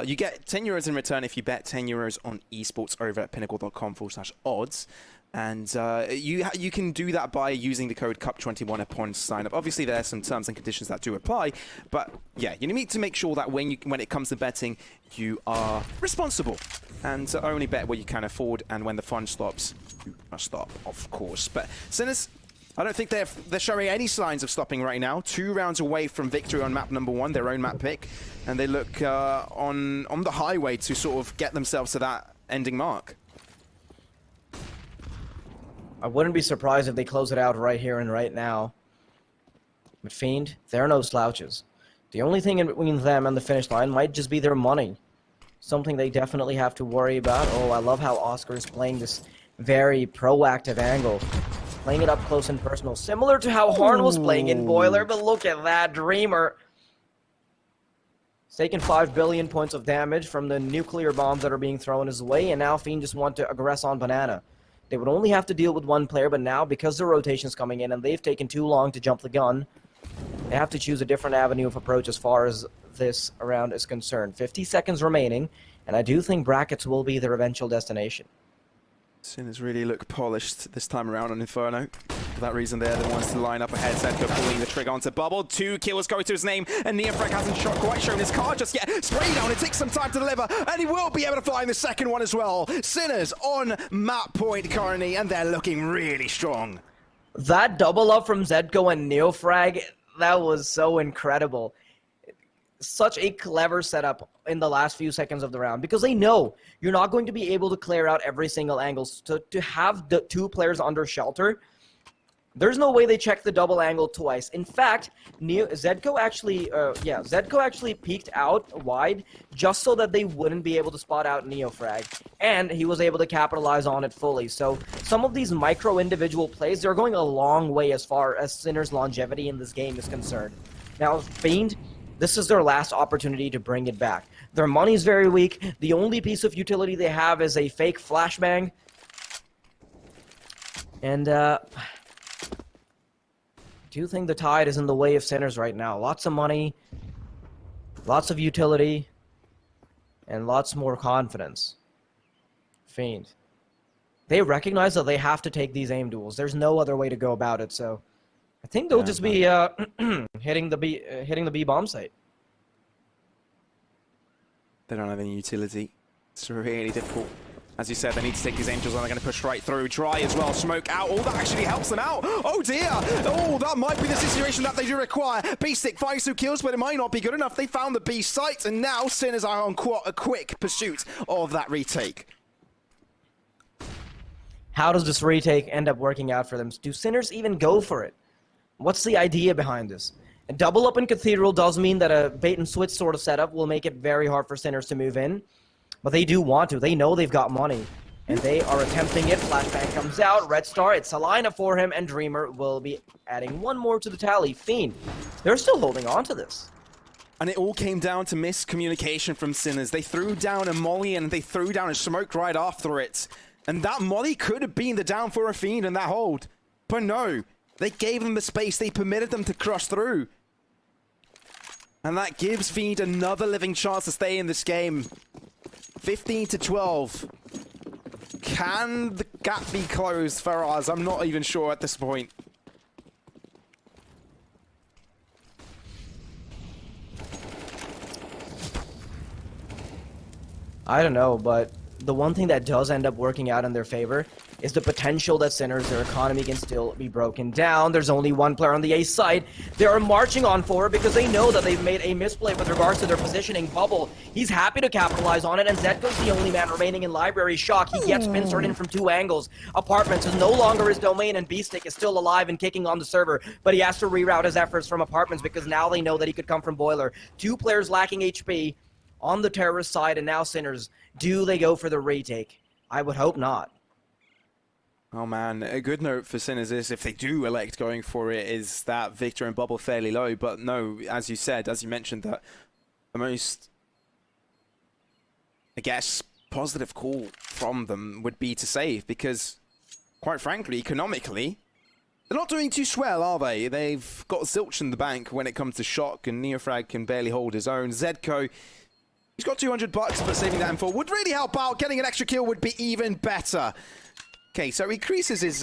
You get €10 in return if you bet €10 on esports over at pinnacle.com/odds. And you can do that by using the code CUP21 upon sign up. Obviously, there are some terms and conditions that do apply, but yeah, you need to make sure that when it comes to betting, you are responsible and only bet what you can afford. And when the fun stops, you must stop, of course. But Sinners, I don't think they're showing any signs of stopping right now. 2 rounds away from victory on map number 1, their own map pick, and they look on the highway to sort of get themselves to that ending mark. I wouldn't be surprised if they close it out right here and right now. But Fiend, they're no slouches. The only thing in between them and the finish line might just be their money. Something they definitely have to worry about. Oh, I love how Oscar is playing this very proactive angle. Playing it up close and personal. Similar to how Harn was playing in Boiler, but look at that, Dreamer. He's taken 5 billion points of damage from the nuclear bombs that are being thrown his way, and now Fiend just want to aggress on Banana. They would only have to deal with one player, but now, because the rotation's coming in and they've taken too long to jump the gun, they have to choose a different avenue of approach as far as this round is concerned. 50 seconds remaining, and I do think brackets will be their eventual destination. Sinners really look polished this time around on Inferno. For that reason, they're the ones to line up ahead. Zedko pulling the trigger onto Bubble. 2 kills go to his name, and Neofrag hasn't quite shown his card just yet. Spray down, it takes some time to deliver, and he will be able to find the second one as well. Sinners on map point currently, and they're looking really strong. That double up from Zedko and Neofrag, that was so incredible. Such a clever setup in the last few seconds of the round, because they know you're not going to be able to clear out every single angle. To have the 2 players under shelter, there's no way they check the double angle twice. In fact, Zedko actually peeked out wide just so that they wouldn't be able to spot out Neofrag, and he was able to capitalize on it fully. So some of these micro individual plays, they're going a long way as far as Sinner's longevity in this game is concerned. Now, Fiend, this is their last opportunity to bring it back. Their money's very weak. The only piece of utility they have is a fake flashbang. And I do think the tide is in the way of Sinners right now. Lots of money, lots of utility, and lots more confidence. Fiend. They recognize that they have to take these aim duels. There's no other way to go about it, so I think they'll just be hitting the B bomb site. They don't have any utility. It's really difficult. As you said, they need to take these angels and they're going to push right through. Dry as well, smoke out. Oh, that actually helps them out. Oh dear. Oh, that might be the situation that they do require. B-Stick finds 2 kills, but it might not be good enough. They found the B site, and now Sinners are on a quick pursuit of that retake. How does this retake end up working out for them? Do Sinners even go for it? What's the idea behind this? A double up in Cathedral does mean that a bait and switch sort of setup will make it very hard for Sinners to move in. But they do want to. They know they've got money. And they are attempting it. Flashbang comes out. Red Star, it's a lineup for him. And Dreamer will be adding 1 more to the tally. Fiend, they're still holding on to this. And it all came down to miscommunication from Sinners. They threw down a molly and they threw down a smoke right after it. And that molly could have been the down for a Fiend in that hold. But no. They gave them the space. They permitted them to crush through. And that gives Fiend another living chance to stay in this game. 15-12. Can the gap be closed, Faraz? I'm not even sure at this point. I don't know, but the one thing that does end up working out in their favor is the potential that Sinners, their economy can still be broken down. There's only one player on the A side. They are marching on forward because they know that they've made a misplay with regards to their positioning. Bubble, he's happy to capitalize on it, and Zetko's the only man remaining in Library. Shock, he gets pincered in from 2 angles. Apartments is no longer his domain, and Beestick is still alive and kicking on the server, but he has to reroute his efforts from Apartments because now they know that he could come from Boiler. 2 players lacking HP on the terrorist side, and now Sinners. Do they go for the retake? I would hope not. Oh man, a good note for Sinners is if they do elect going for it is that Victor and Bubble fairly low, but no, as you said, as you mentioned, that the most, I guess, positive call from them would be to save because, quite frankly, economically, they're not doing too swell, are they? They've got zilch in the bank when it comes to Shock, and Neofrag can barely hold his own. Zedko, he's got $200, but saving that info would really help out. Getting an extra kill would be even better. Okay, so he increases his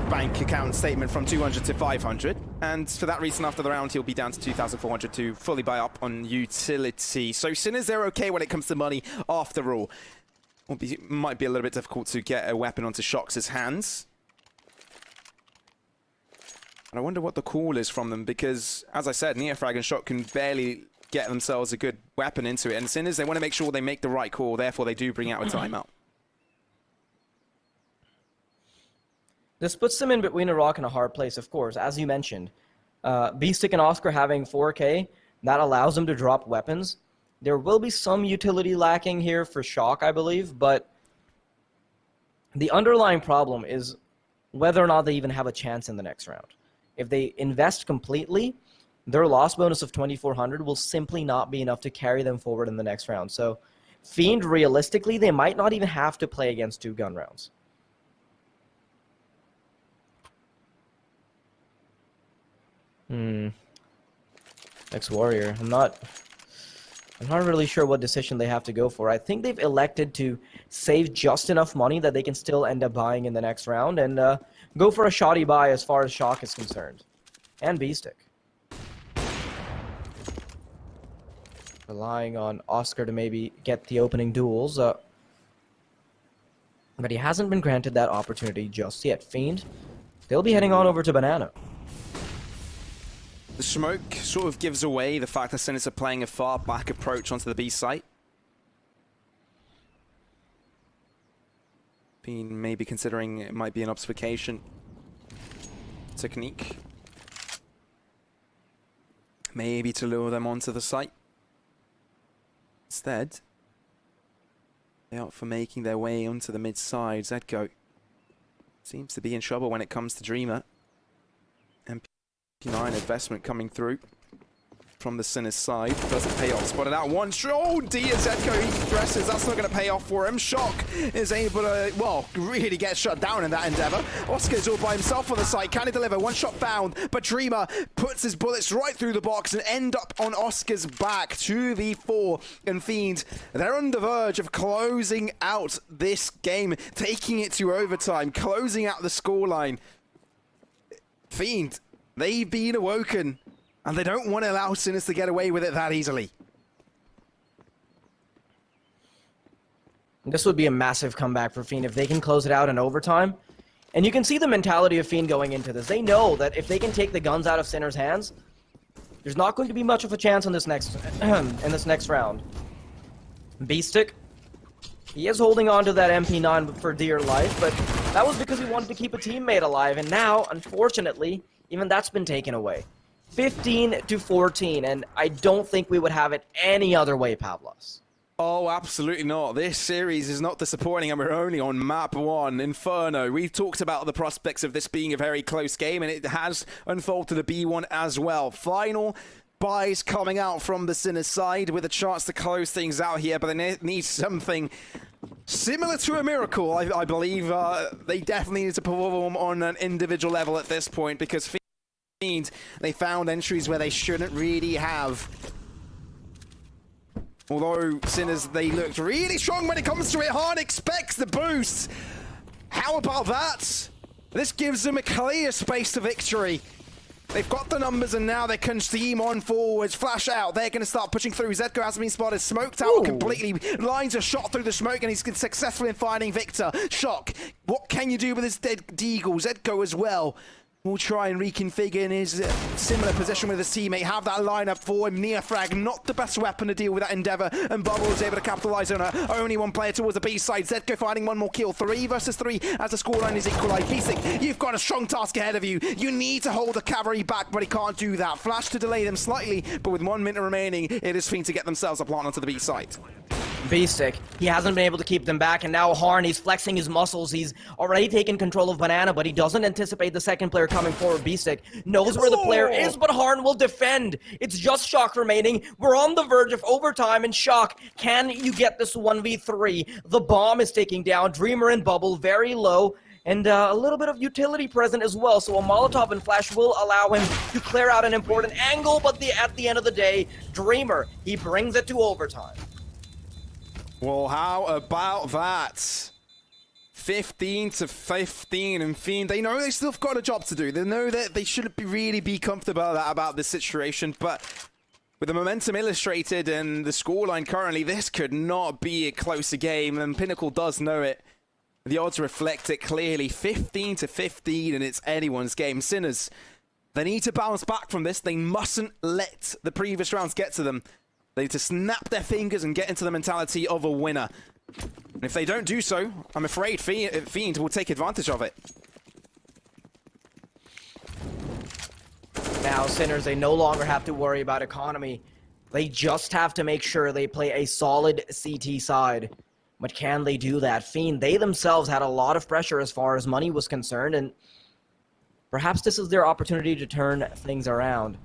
bank account statement from 200 to 500, and for that reason, after the round, he'll be down to 2,400 to fully buy up on utility. So Sinners, they're okay when it comes to money after all. Might be a little bit difficult to get a weapon onto Shox' hands. And I wonder what the call is from them, because, as I said, Neofrag and Shock can barely get themselves a good weapon into it, and Sinners, they want to make sure they make the right call, therefore they do bring out a timeout. This puts them in between a rock and a hard place, of course, as you mentioned. Beestick and Oscar having 4K, that allows them to drop weapons. There will be some utility lacking here for Shock, I believe, but the underlying problem is whether or not they even have a chance in the next round. If they invest completely, their loss bonus of 2,400 will simply not be enough to carry them forward in the next round. So, Fiend, realistically, they might not even have to play against 2 gun rounds. Ex-Warrior. I'm not really sure what decision they have to go for. I think they've elected to save just enough money that they can still end up buying in the next round and go for a shoddy buy as far as Shock is concerned. And Beestick. Relying on Oscar to maybe get the opening duels. But he hasn't been granted that opportunity just yet. Fiend, they'll be heading on over to Banana. The smoke sort of gives away the fact that Sinners are playing a far back approach onto the B site. Fiend maybe considering it might be an obfuscation technique. Maybe to lure them onto the site. Instead, they opt for making their way onto the mid side. Zedko seems to be in trouble when it comes to Dreamer. MP9 investment coming through from the Sinners side. Doesn't pay off. Spotted out one. Oh dear, Zedko, he presses. That's not going to pay off for him. Shock is able to, well, really get shut down in that endeavor. Oscar's all by himself on the site. Can he deliver? One shot found, but Dreamer puts his bullets right through the box and end up on Oscar's back. 2v4 and Fiend. They're on the verge of closing out this game, taking it to overtime, closing out the scoreline. Fiend, they've been awoken. And they don't want to allow Sinners to get away with it that easily. This would be a massive comeback for Fiend if they can close it out in overtime. And you can see the mentality of Fiend going into this. They know that if they can take the guns out of Sinners' hands, there's not going to be much of a chance in this next round. Beestick, he is holding on to that MP9 for dear life, but that was because he wanted to keep a teammate alive. And now, unfortunately, even that's been taken away. 15-14, and I don't think we would have it any other way, Pavlos. Oh, absolutely not. This series is not disappointing, and we're only on map 1, Inferno. We've talked about the prospects of this being a very close game, and it has unfolded to be one as well. Final buys coming out from the Sinners side with a chance to close things out here, but they need something similar to a miracle, I believe. They definitely need to perform on an individual level at this point, because they found entries where they shouldn't really have. Although Sinners, they looked really strong when it comes to it. Hard expects the boost. How about that? This gives them a clear space to victory. They've got the numbers, and now they can steam on forwards. Flash out. They're going to start pushing through. Zedko has been spotted. Smoked out completely. Lines are shot through the smoke, and he's been successful in finding Victor. Shock. What can you do with this dead Deagle? Zedko as well will try and reconfigure in his similar position with his teammate. Have that lineup for him. Neofrag, not the best weapon to deal with that endeavor, and Bubble is able to capitalize on her. Only one player towards the B side. Zedko finding one more kill. 3 versus 3 as the scoreline is equalized. Basic, you've got a strong task ahead of you. You need to hold the cavalry back, but he can't do that. Flash to delay them slightly, but with 1 minute remaining, it is Fiend to get themselves a plant onto the B side. B-Stick, he hasn't been able to keep them back, and now Harn, he's flexing his muscles. He's already taken control of Banana, but he doesn't anticipate the second player coming forward. B-Stick knows where the player is, but Harn will defend. It's just Shock remaining. We're on the verge of overtime, and Shock, can you get this 1v3? The bomb is taking down Dreamer and Bubble very low, and a little bit of utility present as well, so a Molotov and Flash will allow him to clear out an important angle, but at the end of the day, Dreamer, he brings it to overtime. Well, how about that? 15-15, and Fiend, they know they still have got a job to do. They know that they shouldn't really be comfortable about this situation, but with the momentum illustrated and the scoreline currently, this could not be a closer game, and Pinnacle does know it. The odds reflect it clearly. 15-15, and it's anyone's game. Sinners, they need to bounce back from this. They mustn't let the previous rounds get to them. They need to snap their fingers and get into the mentality of a winner. And if they don't do so, I'm afraid Fiend will take advantage of it. Now, Sinners, they no longer have to worry about economy. They just have to make sure they play a solid CT side. But can they do that? Fiend, they themselves had a lot of pressure as far as money was concerned, and perhaps this is their opportunity to turn things around.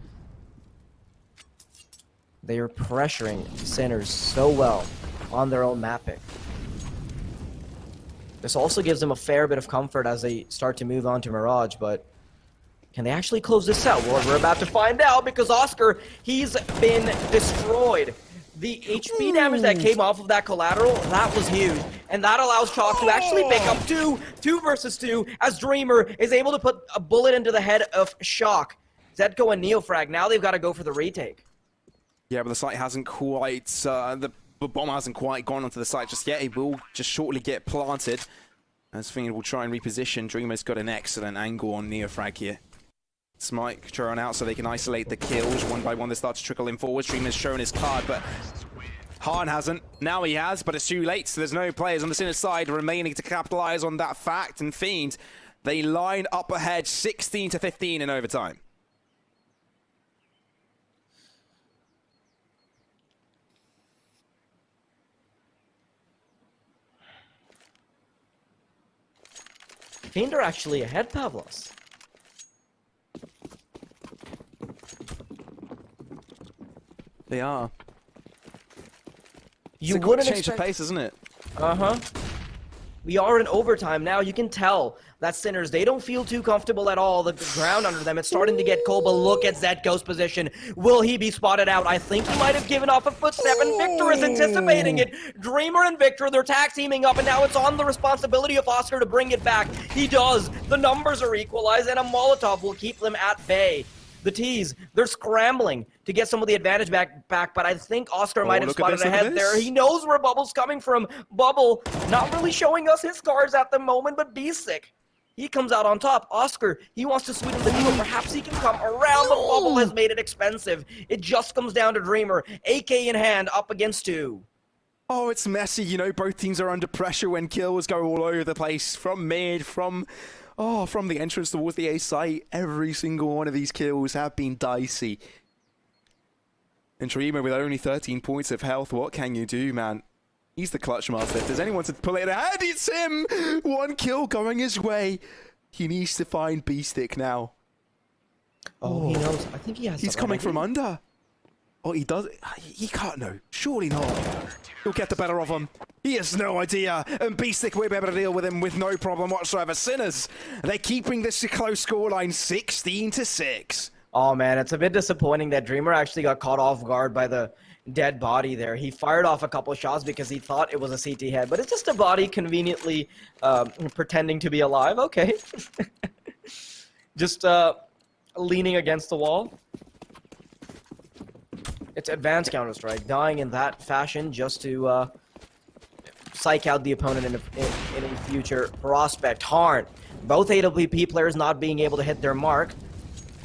They are pressuring Sinners so well on their own mapping. This also gives them a fair bit of comfort as they start to move on to Mirage, but can they actually close this out? Well, we're about to find out, because Oscar, he's been destroyed. The HP damage that came off of that collateral, that was huge. And that allows Chalk to actually pick up two versus 2, as Dreamer is able to put a bullet into the head of Shock. Zedko and Neofrag, now they've got to go for the retake. Yeah, but the site hasn't quite, the bomb hasn't quite gone onto the site just yet. It will just shortly get planted, as Fiend will try and reposition. Dreamer's got an excellent angle on Neofrag here. Smite thrown out so they can isolate the kills. One by one, they start to trickle in forward. Dreamer's shown his card, but Harn hasn't. Now he has, but it's too late, so there's no players on the Sinner side remaining to capitalize on that fact. And Fiend, they line up ahead 16-15 in overtime. Fiend are actually ahead, Pavlos. They are. You it's a wouldn't change expect... of pace, isn't it? Uh-huh. We are in overtime now. You can tell that Sinners, they don't feel too comfortable at all. The ground under them, it's starting to get cold, but look at Zedko's position. Will he be spotted out? I think he might have given off a footstep, and Victor is anticipating it. Dreamer and Victor, they're tag teaming up, and now it's on the responsibility of Oscar to bring it back. He does. The numbers are equalized, and a Molotov will keep them at bay. The T's, they're scrambling to get some of the advantage back, but I think Oscar might have spotted ahead there. He knows where Bubble's coming from. Bubble, not really showing us his cards at the moment, but B-Sick, he comes out on top. Oscar, he wants to sweeten the deal. Perhaps he can come around, but Bubble has made it expensive. It just comes down to Dreamer, AK in hand, up against 2. Oh, it's messy. You know, both teams are under pressure when kills go all over the place. From mid, from the entrance towards the A site. Every single one of these kills have been dicey. And Dreamer with only 13 points of health, what can you do, man? He's the clutch master. If there's anyone to pull it ahead, it's him! 1 kill going his way. He needs to find B-Stick now. Oh, he knows. I think he has. He's coming from under. Oh, he does. He can't know. Surely not. He'll get the better of him. He has no idea. And B-Stick will be able to deal with him with no problem whatsoever. Sinners, they're keeping this a close scoreline, 16-6. Oh, man, it's a bit disappointing that Dreamer actually got caught off guard by the dead body there. He fired off a couple of shots because he thought it was a CT head, but it's just a body conveniently pretending to be alive. Okay. Just leaning against the wall. It's advanced Counter-Strike, dying in that fashion just to psych out the opponent in a future prospect. Harn, both AWP players not being able to hit their mark.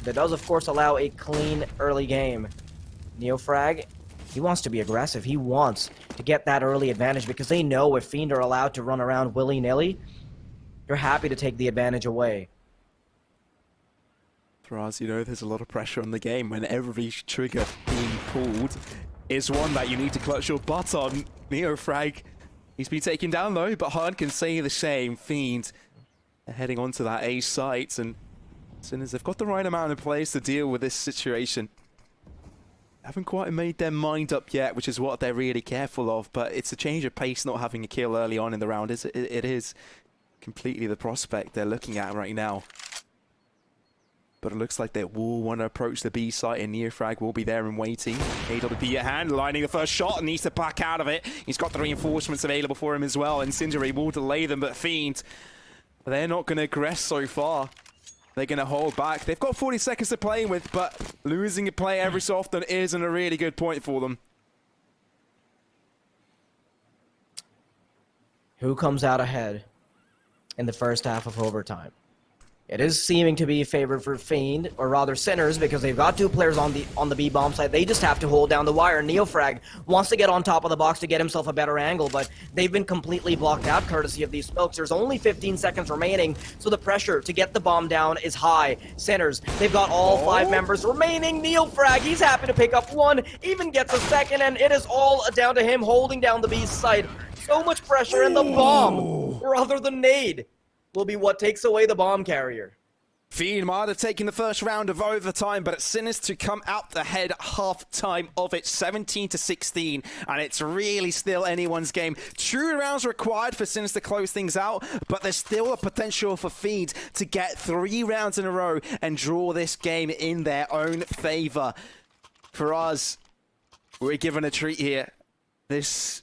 That does, of course, allow a clean early game. Neofrag, he wants to be aggressive. He wants to get that early advantage because they know if Fiend are allowed to run around willy-nilly, they're happy to take the advantage away. For us, you know, there's a lot of pressure on the game when every trigger being pulled is one that you need to clutch your butt on. Neofrag, he's been taken down though, but Harn can say the same. Fiend heading onto that A site, and Sinners have got the right amount of players to deal with this situation. Haven't quite made their mind up yet, which is what they're really careful of, but it's a change of pace not having a kill early on in the round. It is completely the prospect they're looking at right now. But it looks like they will want to approach the B site, and Neofrag will be there and waiting. AWP at hand, lining the first shot, and needs to back out of it. He's got the reinforcements available for him as well, and Cindery will delay them, but Fiend, they're not going to aggress so far. They're going to hold back. They've got 40 seconds to play with, but losing a play every so often isn't a really good point for them. Who comes out ahead in the first half of overtime? It is seeming to be favored for Fiend, or rather Sinners, because they've got two players on the B bomb side. They just have to hold down the wire. Neofrag wants to get on top of the box to get himself a better angle, but they've been completely blocked out courtesy of these smokes. There's only 15 seconds remaining, so the pressure to get the bomb down is high. Sinners, they've got all 5 members remaining. Neofrag, he's happy to pick up one, even gets a second, and it is all down to him holding down the B side. So much pressure, and the bomb, or rather the nade, will be what takes away the bomb carrier. Fiend might have taken the first round of overtime, but it's Sinners to come out ahead half time of it, 17-16, and it's really still anyone's game. 2 rounds required for Sinners to close things out, but there's still a potential for Fiend to get 3 rounds in a row and draw this game in their own favor. For us, we're given a treat here. This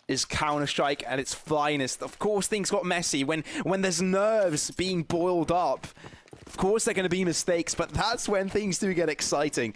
is Counter-Strike at its finest. Of course, things got messy when there's nerves being boiled up. Of course, there are going to be mistakes, but that's when things do get exciting.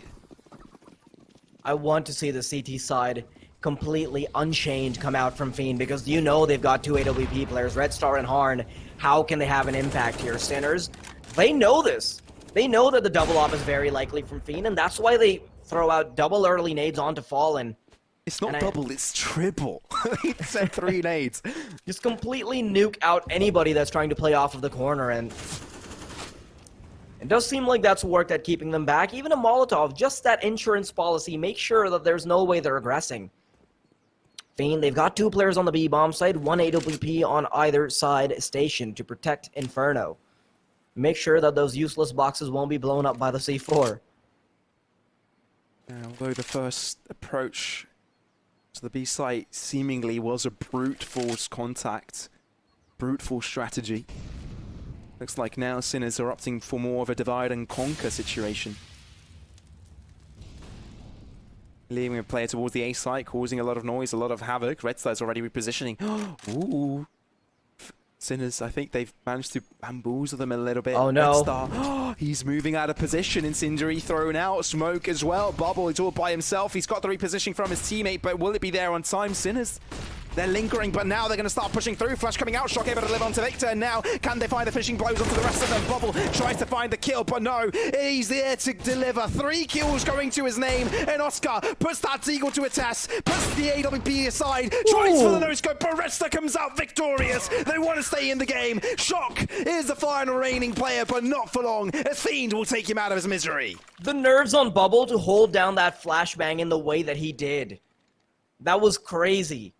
I want to see the CT side completely unchained come out from Fiend, because you know they've got 2 AWP players, Red Star and Harn. How can they have an impact here? Sinners, they know this. They know that the double op is very likely from Fiend, and that's why they throw out double early nades onto Fallen. It's not double, it's triple. He said 3 nades. Just completely nuke out anybody that's trying to play off of the corner, and it does seem like that's worked at keeping them back. Even a Molotov, just that insurance policy, make sure that there's no way they're aggressing. Fiend, they've got 2 players on the B bomb side, 1 AWP on either side station to protect Inferno. Make sure that those useless boxes won't be blown up by the C4. Although the first approach to the B site seemingly was a brute force contact, brute force strategy. Looks like now Sinners are opting for more of a divide and conquer situation. Leaving a player towards the A site, causing a lot of noise, a lot of havoc. Red Star's already repositioning. Ooh. Sinners, I think they've managed to bamboozle them a little bit. Oh no. Red Star, he's moving out of position. Incendiary thrown out. Smoke as well. Bubble is all by himself. He's got the repositioning from his teammate, but will it be there on time? Sinners, they're lingering, but now they're going to start pushing through. Flash coming out. Shock able to live onto Victor. And now, can they find the finishing blows onto the rest of them? Bubble tries to find the kill, but no. He's there to deliver. 3 kills going to his name. And Oscar puts that eagle to a test. Puts the AWP aside. Tries for the no-scope. Baresta comes out victorious. They want to stay in the game. Shock is the final reigning player, but not for long, as Fiend will take him out of his misery. The nerves on Bubble to hold down that flashbang in the way that he did. That was crazy.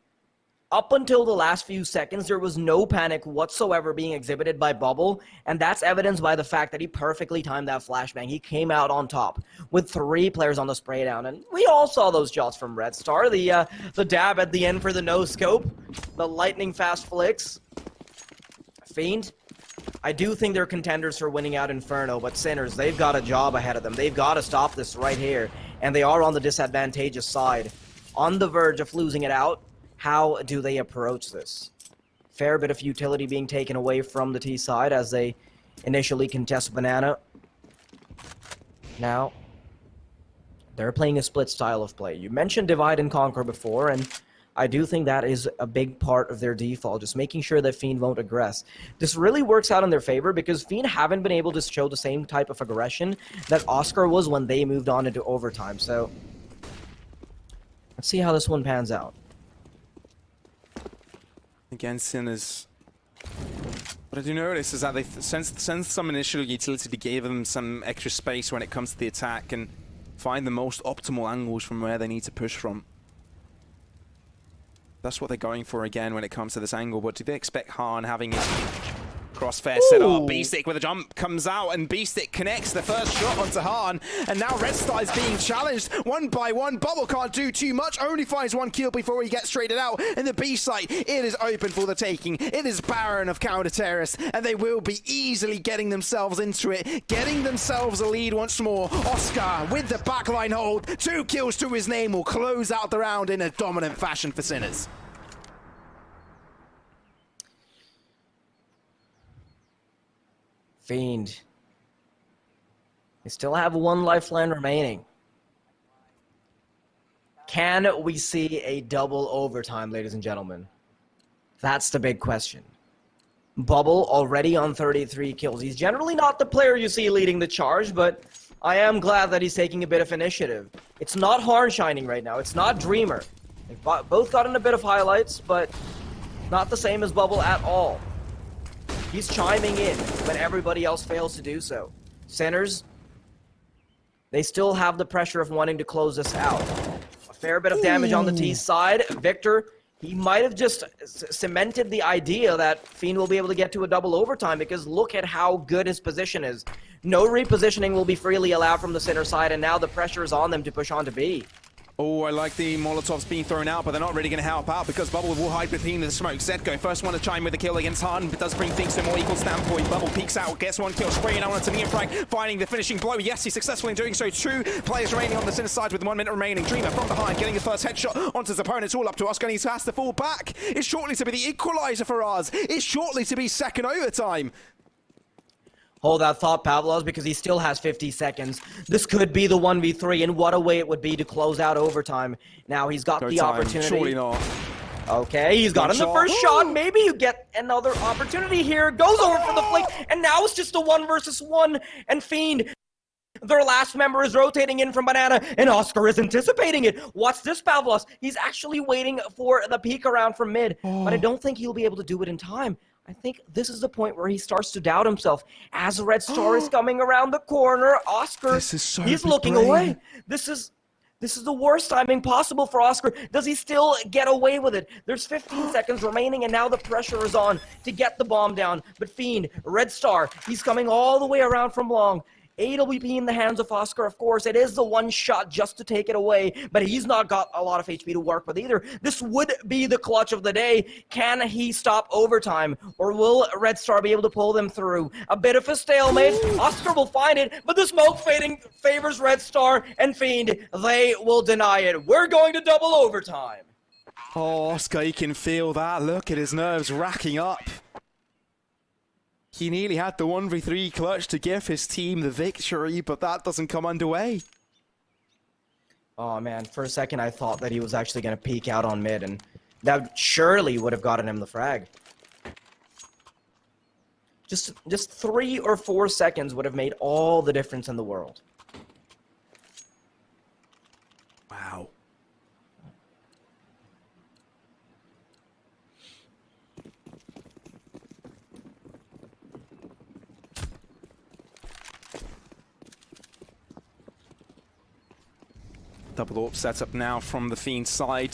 Up until the last few seconds, there was no panic whatsoever being exhibited by Bubble, and that's evidenced by the fact that he perfectly timed that flashbang. He came out on top with 3 players on the spray down, and we all saw those shots from Red Star. The dab at the end for the no-scope, the lightning fast flicks. Fiend, I do think they're contenders for winning out Inferno, but Sinners, they've got a job ahead of them. They've got to stop this right here, and they are on the disadvantageous side, on the verge of losing it out. How do they approach this? Fair bit of utility being taken away from the T side as they initially contest Banana. Now, they're playing a split style of play. You mentioned divide and conquer before, and I do think that is a big part of their default, just making sure that Fiend won't aggress. This really works out in their favor because Fiend haven't been able to show the same type of aggression that Oscar was when they moved on into overtime. So let's see how this one pans out. Again, Sinners. What I do notice is that they since some initial utility to give them some extra space when it comes to the attack and find the most optimal angles from where they need to push from. That's what they're going for again when it comes to this angle, but do they expect Han having his crossfair set up? Beastic with a jump comes out, and Beastic connects the first shot onto Han, and now Red Star is being challenged one by one. Bubble can't do too much, only finds one kill before he gets traded out, and the B site, it is open for the taking. It is barren of counter-terrorists, and they will be easily getting themselves into it, getting themselves a lead once more. Oscar with the backline hold, 2 kills to his name, will close out the round in a dominant fashion for Sinners. Fiend. They still have 1 lifeline remaining. Can we see a double overtime, ladies and gentlemen? That's the big question. Bubble already on 33 kills. He's generally not the player you see leading the charge, but I am glad that he's taking a bit of initiative. It's not Harn shining right now. It's not Dreamer. They've both gotten a bit of highlights, but not the same as Bubble at all. He's chiming in when everybody else fails to do so. Sinners, they still have the pressure of wanting to close this out. A fair bit of damage on the T side. Victor, he might have just cemented the idea that Fiend will be able to get to a double overtime because look at how good his position is. No repositioning will be freely allowed from the center side, and now the pressure is on them to push on to B. Oh, I like the Molotovs being thrown out, but they're not really going to help out because Bubble will hide between the smoke. Zetko, first one to chime with the kill against Han, but does bring things to a more equal standpoint. Bubble peeks out, gets 1 kill, spraying out onto the infrag, finding the finishing blow. Yes, he's successful in doing so. 2 players remaining on the center side with 1 minute remaining. Dreamer from behind, getting the first headshot onto his opponent. All up to Oscar, and he has to fall back. It's shortly to be the equalizer for Oz. It's shortly to be second overtime. Hold that thought, Pavlos, because he still has 50 seconds. This could be the 1v3, and what a way it would be to close out overtime. Now he's got the opportunity. Surely not. Okay, he's gotten the first shot. Maybe you get another opportunity here. Goes over for the flick, and now it's just a 1 versus 1. And Fiend, their last member, is rotating in from Banana, and Oscar is anticipating it. Watch this, Pavlos. He's actually waiting for the peek around from mid, but I don't think he'll be able to do it in time. I think this is the point where he starts to doubt himself. As Red Star is coming around the corner, Oscar, he's looking away. This is the worst timing possible for Oscar. Does he still get away with it? There's 15 seconds remaining, and now the pressure is on to get the bomb down. But Fiend, Red Star, he's coming all the way around from long. AWP in the hands of Oscar, of course. It is the 1 shot just to take it away, but he's not got a lot of HP to work with either. This would be the clutch of the day. Can he stop overtime, or will Red Star be able to pull them through? A bit of a stalemate. Oscar will find it, but the smoke fading favors Red Star, and Fiend, they will deny it. We're going to double overtime. Oh, Oscar, you can feel that. Look at his nerves racking up. He nearly had the 1v3 clutch to give his team the victory, but that doesn't come underway. Oh man, for a second I thought that he was actually going to peek out on mid, and that surely would have gotten him the frag. Just 3 or 4 seconds would have made all the difference in the world. Wow. Double AWP set up now from the Fiend side.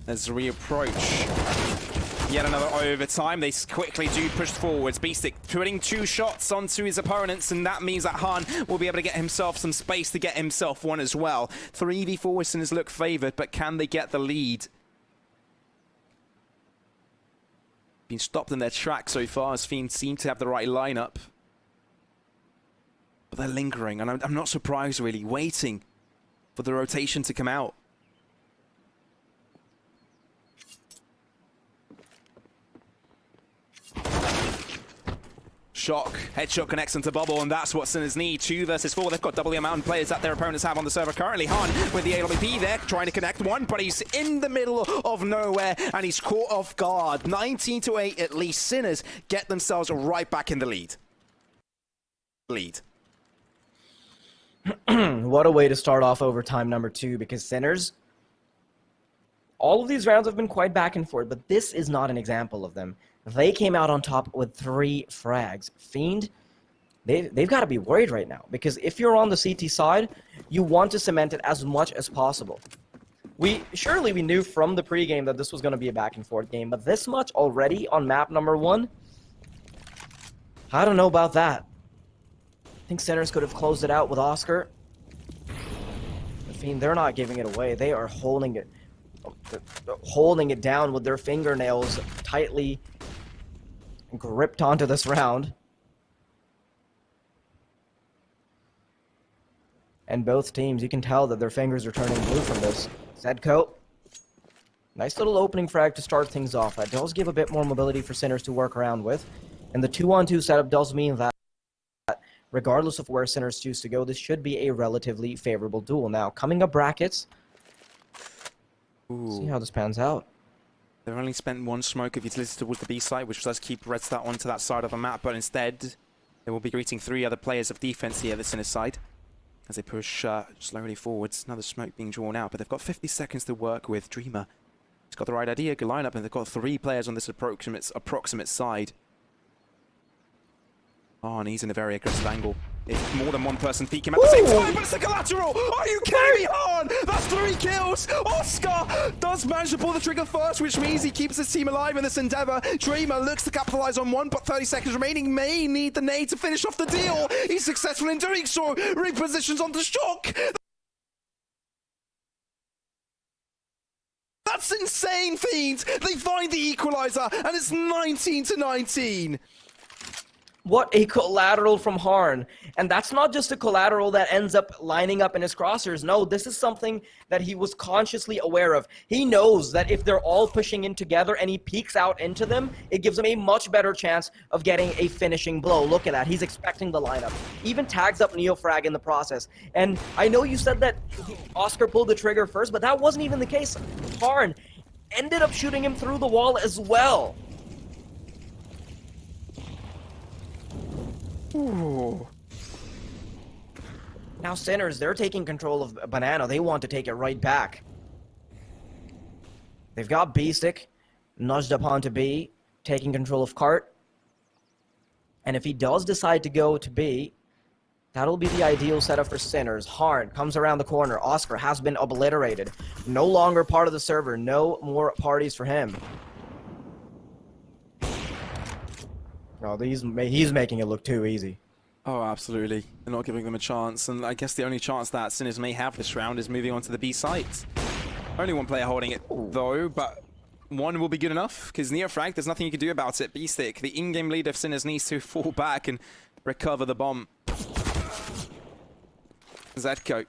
As a reapproach. Yet another overtime. They quickly do push forwards. Beastic putting 2 shots onto his opponents, and that means that Han will be able to get himself some space to get himself 1 as well. 3v4 Sinners look favored, but can they get the lead? Been stopped in their track so far as Fiend seem to have the right lineup. But they're lingering, and I'm not surprised really, waiting for the rotation to come out. shock. Headshot connects into Bubble, and that's what Sinners need. 2 versus 4. They've got double the amount of players that their opponents have on the server currently. Han with the AWP there, trying to connect one, but he's in the middle of nowhere, and he's caught off guard. 19-8 at least. Sinners get themselves right back in the lead. What a way to start off overtime number 2, because Sinners, all of these rounds have been quite back and forth, but this is not an example of them. They came out on top with 3 frags. Fiend, they've got to be worried right now, because if you're on the CT side, you want to cement it as much as possible. Surely we knew from the pregame that this was going to be a back and forth game, but this much already on map number 1? I don't know about that. I think Sinners could have closed it out with Oscar. The Fiend, they're not giving it away. They are holding it down with their fingernails tightly gripped onto this round. And both teams, you can tell that their fingers are turning blue from this. CSGO, nice little opening frag to start things off. That does give a bit more mobility for Sinners to work around with. And the 2-on-2 setup does mean that regardless of where Sinners choose to go, this should be a relatively favorable duel. Now, coming up brackets, see how this pans out. They've only spent 1 smoke of utility towards the B side, which does keep Red Star onto that side of the map, but instead, they will be greeting 3 other players of defense here, the Sinners side, as they push slowly forwards. Another smoke being drawn out, but they've got 50 seconds to work with. Dreamer, he's got the right idea, good lineup, and they've got 3 players on this approximate side. Oh, and he's in a very aggressive angle. If more than one person peek him at the same time, but it's the collateral! Are you kidding me, Han? That's 3 kills! Oscar does manage to pull the trigger first, which means he keeps his team alive in this endeavor. Dreamer looks to capitalize on one, but 30 seconds remaining. May need the nade to finish off the deal. He's successful in doing so. Repositions onto Shock. That's insane, Fiend! They find the equalizer, and it's 19-19. What a collateral from Harn. And that's not just a collateral that ends up lining up in his crosshairs. No, this is something that he was consciously aware of. He knows that if they're all pushing in together and he peeks out into them, it gives him a much better chance of getting a finishing blow. Look at that. He's expecting the lineup. Even tags up Neofrag in the process. And I know you said that Oscar pulled the trigger first, but that wasn't even the case. Harn ended up shooting him through the wall as well. Ooh. Now Sinners, they're taking control of Banana. They want to take it right back. They've got B-Stick, nudged up onto B, taking control of Cart. And if he does decide to go to B, that'll be the ideal setup for Sinners. Harn comes around the corner. Oscar has been obliterated. No longer part of the server. No more parties for him. Oh, he's making it look too easy. Oh, absolutely. They're not giving them a chance, and I guess the only chance that Sinners may have this round is moving on to the B site. Only 1 player holding it, though, but 1 will be good enough, because Neofrag, there's nothing you can do about it. B-Stick, the in-game leader of Sinners, needs to fall back and recover the bomb. CSGO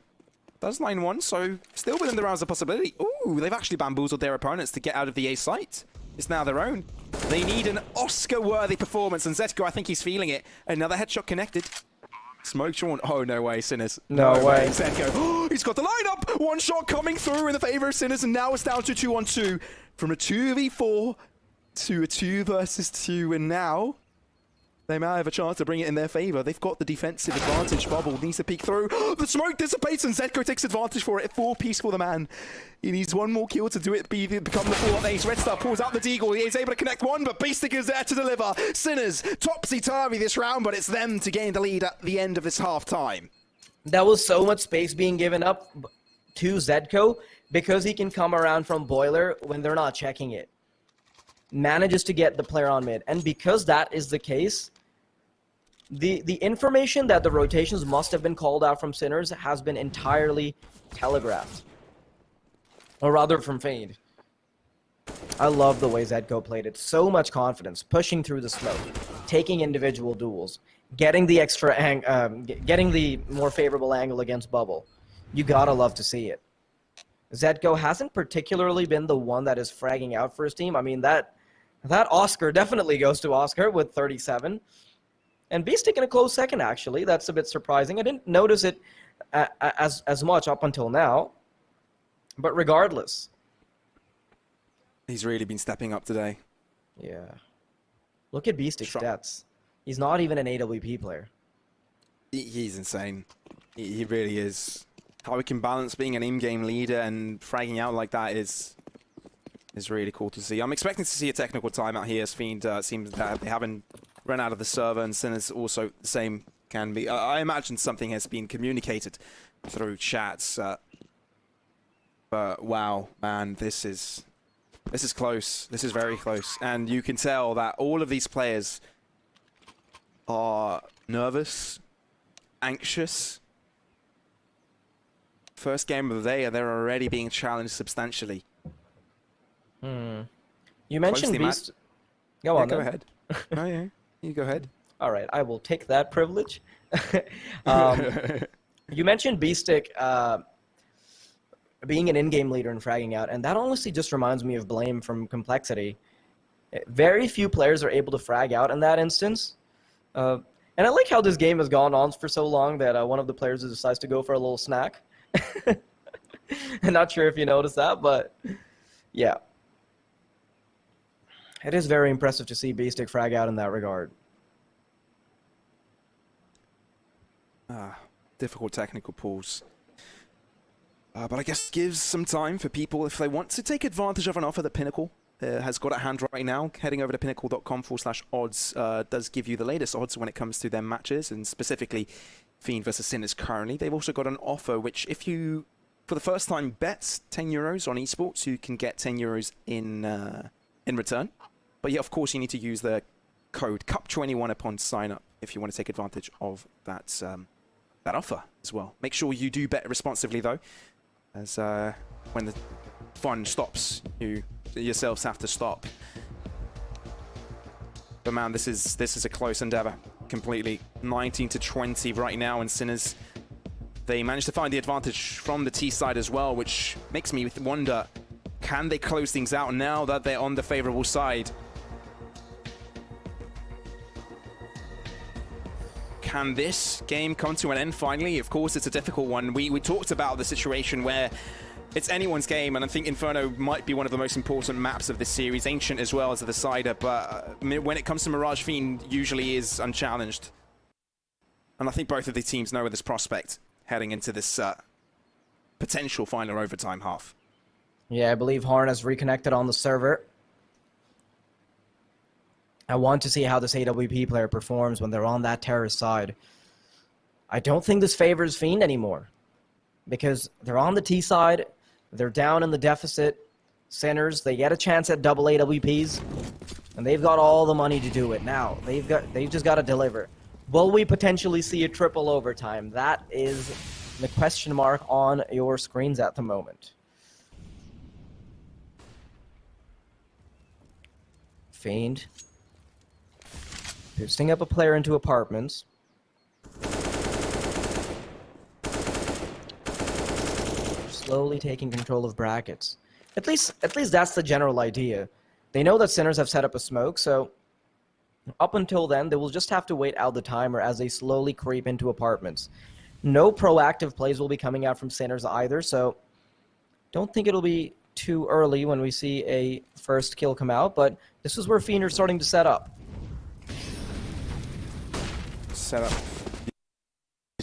does line 1, so still within the rounds of possibility. Ooh, they've actually bamboozled their opponents to get out of the A site. It's now their own. They need an Oscar-worthy performance, and CSGO, I think he's feeling it. Another headshot connected. Smoke drawn. Oh, no way, Sinners. No way. CSGO. He's got the lineup. 1 shot coming through in the favor of Sinners, and now it's down to 2-on-2. From a 2v4 to a 2 versus 2, and now they may have a chance to bring it in their favor. They've got the defensive advantage. Bubble needs to peek through. The smoke dissipates, and CSGO takes advantage for it. 4-piece for the man. He needs 1 more kill to do it, become the 4th ace. Red Star pulls out the deagle. He is able to connect 1, but B-Stick is there to deliver. Sinners, topsy-turvy this round, but it's them to gain the lead at the end of this half-time. That was so much space being given up to CSGO because he can come around from Boiler when they're not checking it. Manages to get the player on mid. And because that is the case, the information that the rotations must have been called out from Sinners has been entirely telegraphed. Or rather from Fiend. I love the way CSGO played it. So much confidence, pushing through the smoke, taking individual duels, getting the getting the more favorable angle against Bubble. You gotta love to see it. CSGO hasn't particularly been the one that is fragging out for his team. I mean, that Oscar definitely goes to Oscar with 37. And Beastic in a close second, actually. That's a bit surprising. I didn't notice it as much up until now. But regardless. He's really been stepping up today. Yeah. Look at Beastic's stats. He's not even an AWP player. He's insane. He really is. How he can balance being an in-game leader and fragging out like that is really cool to see. I'm expecting to see a technical timeout here as Fiend seems that they haven't run out of the server, and Sinners also the same can be. I imagine something has been communicated through chats. But wow, man, this is close. This is very close. And you can tell that all of these players are nervous, anxious. First game of the day, and they're already being challenged substantially. You mentioned Beast. Go on. Go ahead. Oh yeah, you go ahead. All right, I will take that privilege. You mentioned Beastic being an in-game leader and fragging out, and that honestly just reminds me of Blame from Complexity. Very few players are able to frag out in that instance. And I like how this game has gone on for so long that one of the players decides to go for a little snack. I'm not sure if you noticed that, but yeah. It is very impressive to see Beastic frag out in that regard. Difficult technical pulls. But I guess it gives some time for people if they want to take advantage of an offer that Pinnacle has got at hand right now. Heading over to pinnacle.com/odds does give you the latest odds when it comes to their matches, and specifically Fiend versus Sinners currently. They've also got an offer which, if you, for the first time, bets €10 on esports, you can get €10 in return. But yeah, of course, you need to use the code CUP21 upon sign up if you want to take advantage of that that offer as well. Make sure you do bet responsibly though, as when the fun stops, you yourselves have to stop. But man, this is a close endeavor. Completely 19-20 right now, and Sinners, they managed to find the advantage from the T side as well, which makes me wonder, can they close things out now that they're on the favorable side? Can this game come to an end finally? Of course, it's a difficult one. We talked about the situation where it's anyone's game, and I think Inferno might be one of the most important maps of this series, Ancient as well as the Decider, but when it comes to Mirage, Fiend usually is unchallenged. And I think both of the teams know of this prospect heading into this potential final overtime half. Yeah, I believe Horn has reconnected on the server. I want to see how this AWP player performs when they're on that terrorist side. I don't think this favors Fiend anymore, because they're on the T side, they're down in the deficit. Sinners, they get a chance at double AWPs, and they've got all the money to do it now. They've just got to deliver. Will we potentially see a triple overtime? That is the question mark on your screens at the moment. Fiend boosting up a player into apartments. Slowly taking control of brackets. At least that's the general idea. They know that Sinners have set up a smoke, so up until then, they will just have to wait out the timer as they slowly creep into apartments. No proactive plays will be coming out from Sinners either, so don't think it'll be too early when we see a first kill come out, but this is where Fiend are starting to set up. Set up.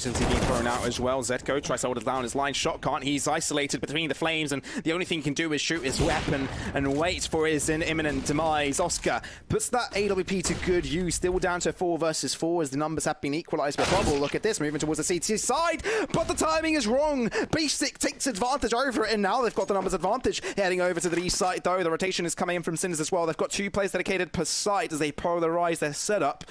Being thrown out as well. Zetko tries to hold it down his line shot, can't. He's isolated between the flames, and the only thing he can do is shoot his weapon and wait for his imminent demise. Oscar puts that AWP to good use, still down to 4 versus 4 as the numbers have been equalized. But Bubble, look at this, moving towards the CT side, but the timing is wrong. Beastic takes advantage over it, and now they've got the numbers advantage. Heading over to the east side though, the rotation is coming in from Sinners as well. They've got 2 players dedicated per site as they polarize their setup.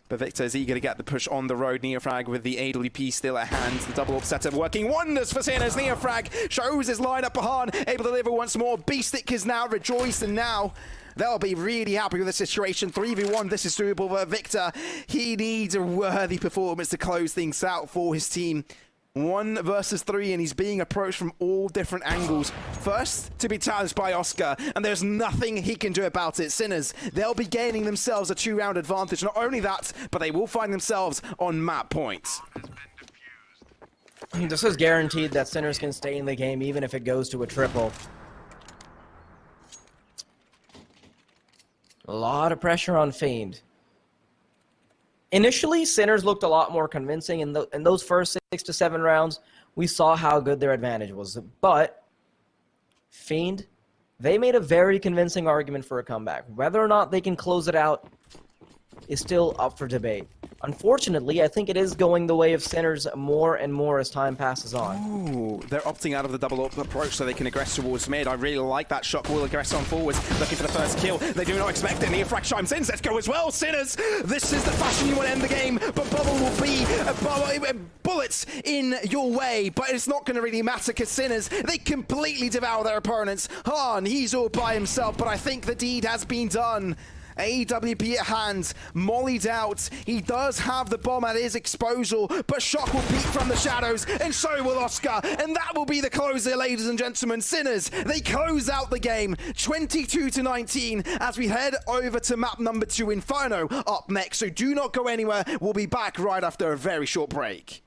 But Victor is eager to get the push on the road. Neofrag with the AWP still at hand. The double up setup working wonders for Sinners. Neofrag shows his lineup behind, able to deliver once more. Beastic is now rejoiced, and now they'll be really happy with the situation. 3v1, this is doable, but Victor, he needs a worthy performance to close things out for his team. 1 versus 3, and he's being approached from all different angles. First, to be challenged by Oscar, and there's nothing he can do about it. Sinners, they'll be gaining themselves a 2-round advantage. Not only that, but they will find themselves on map points. This is guaranteed that Sinners can stay in the game even if it goes to a triple. A lot of pressure on Fiend. Initially, Sinners looked a lot more convincing. In those first 6 to 7 rounds, we saw how good their advantage was. But Fiend, they made a very convincing argument for a comeback. Whether or not they can close it out is still up for debate. Unfortunately, I think it is going the way of Sinners more and more as time passes on. Ooh, they're opting out of the double up approach so they can aggress towards mid. I really like that shot. Will aggress on forwards, looking for the first kill. They do not expect any. Frag chimes in. Let's go as well, Sinners. This is the fashion you want to end the game, but Bubble will be bullets in your way. But it's not going to really matter because Sinners, they completely devour their opponents. Han, he's all by himself, but I think the deed has been done. AWP at hand, mollied out. He does have the bomb at his exposure, but Shock will peek from the shadows, and so will Oscar. And that will be the closer, ladies and gentlemen. Sinners, they close out the game 22-19 as we head over to map number 2, Inferno, up next. So do not go anywhere. We'll be back right after a very short break.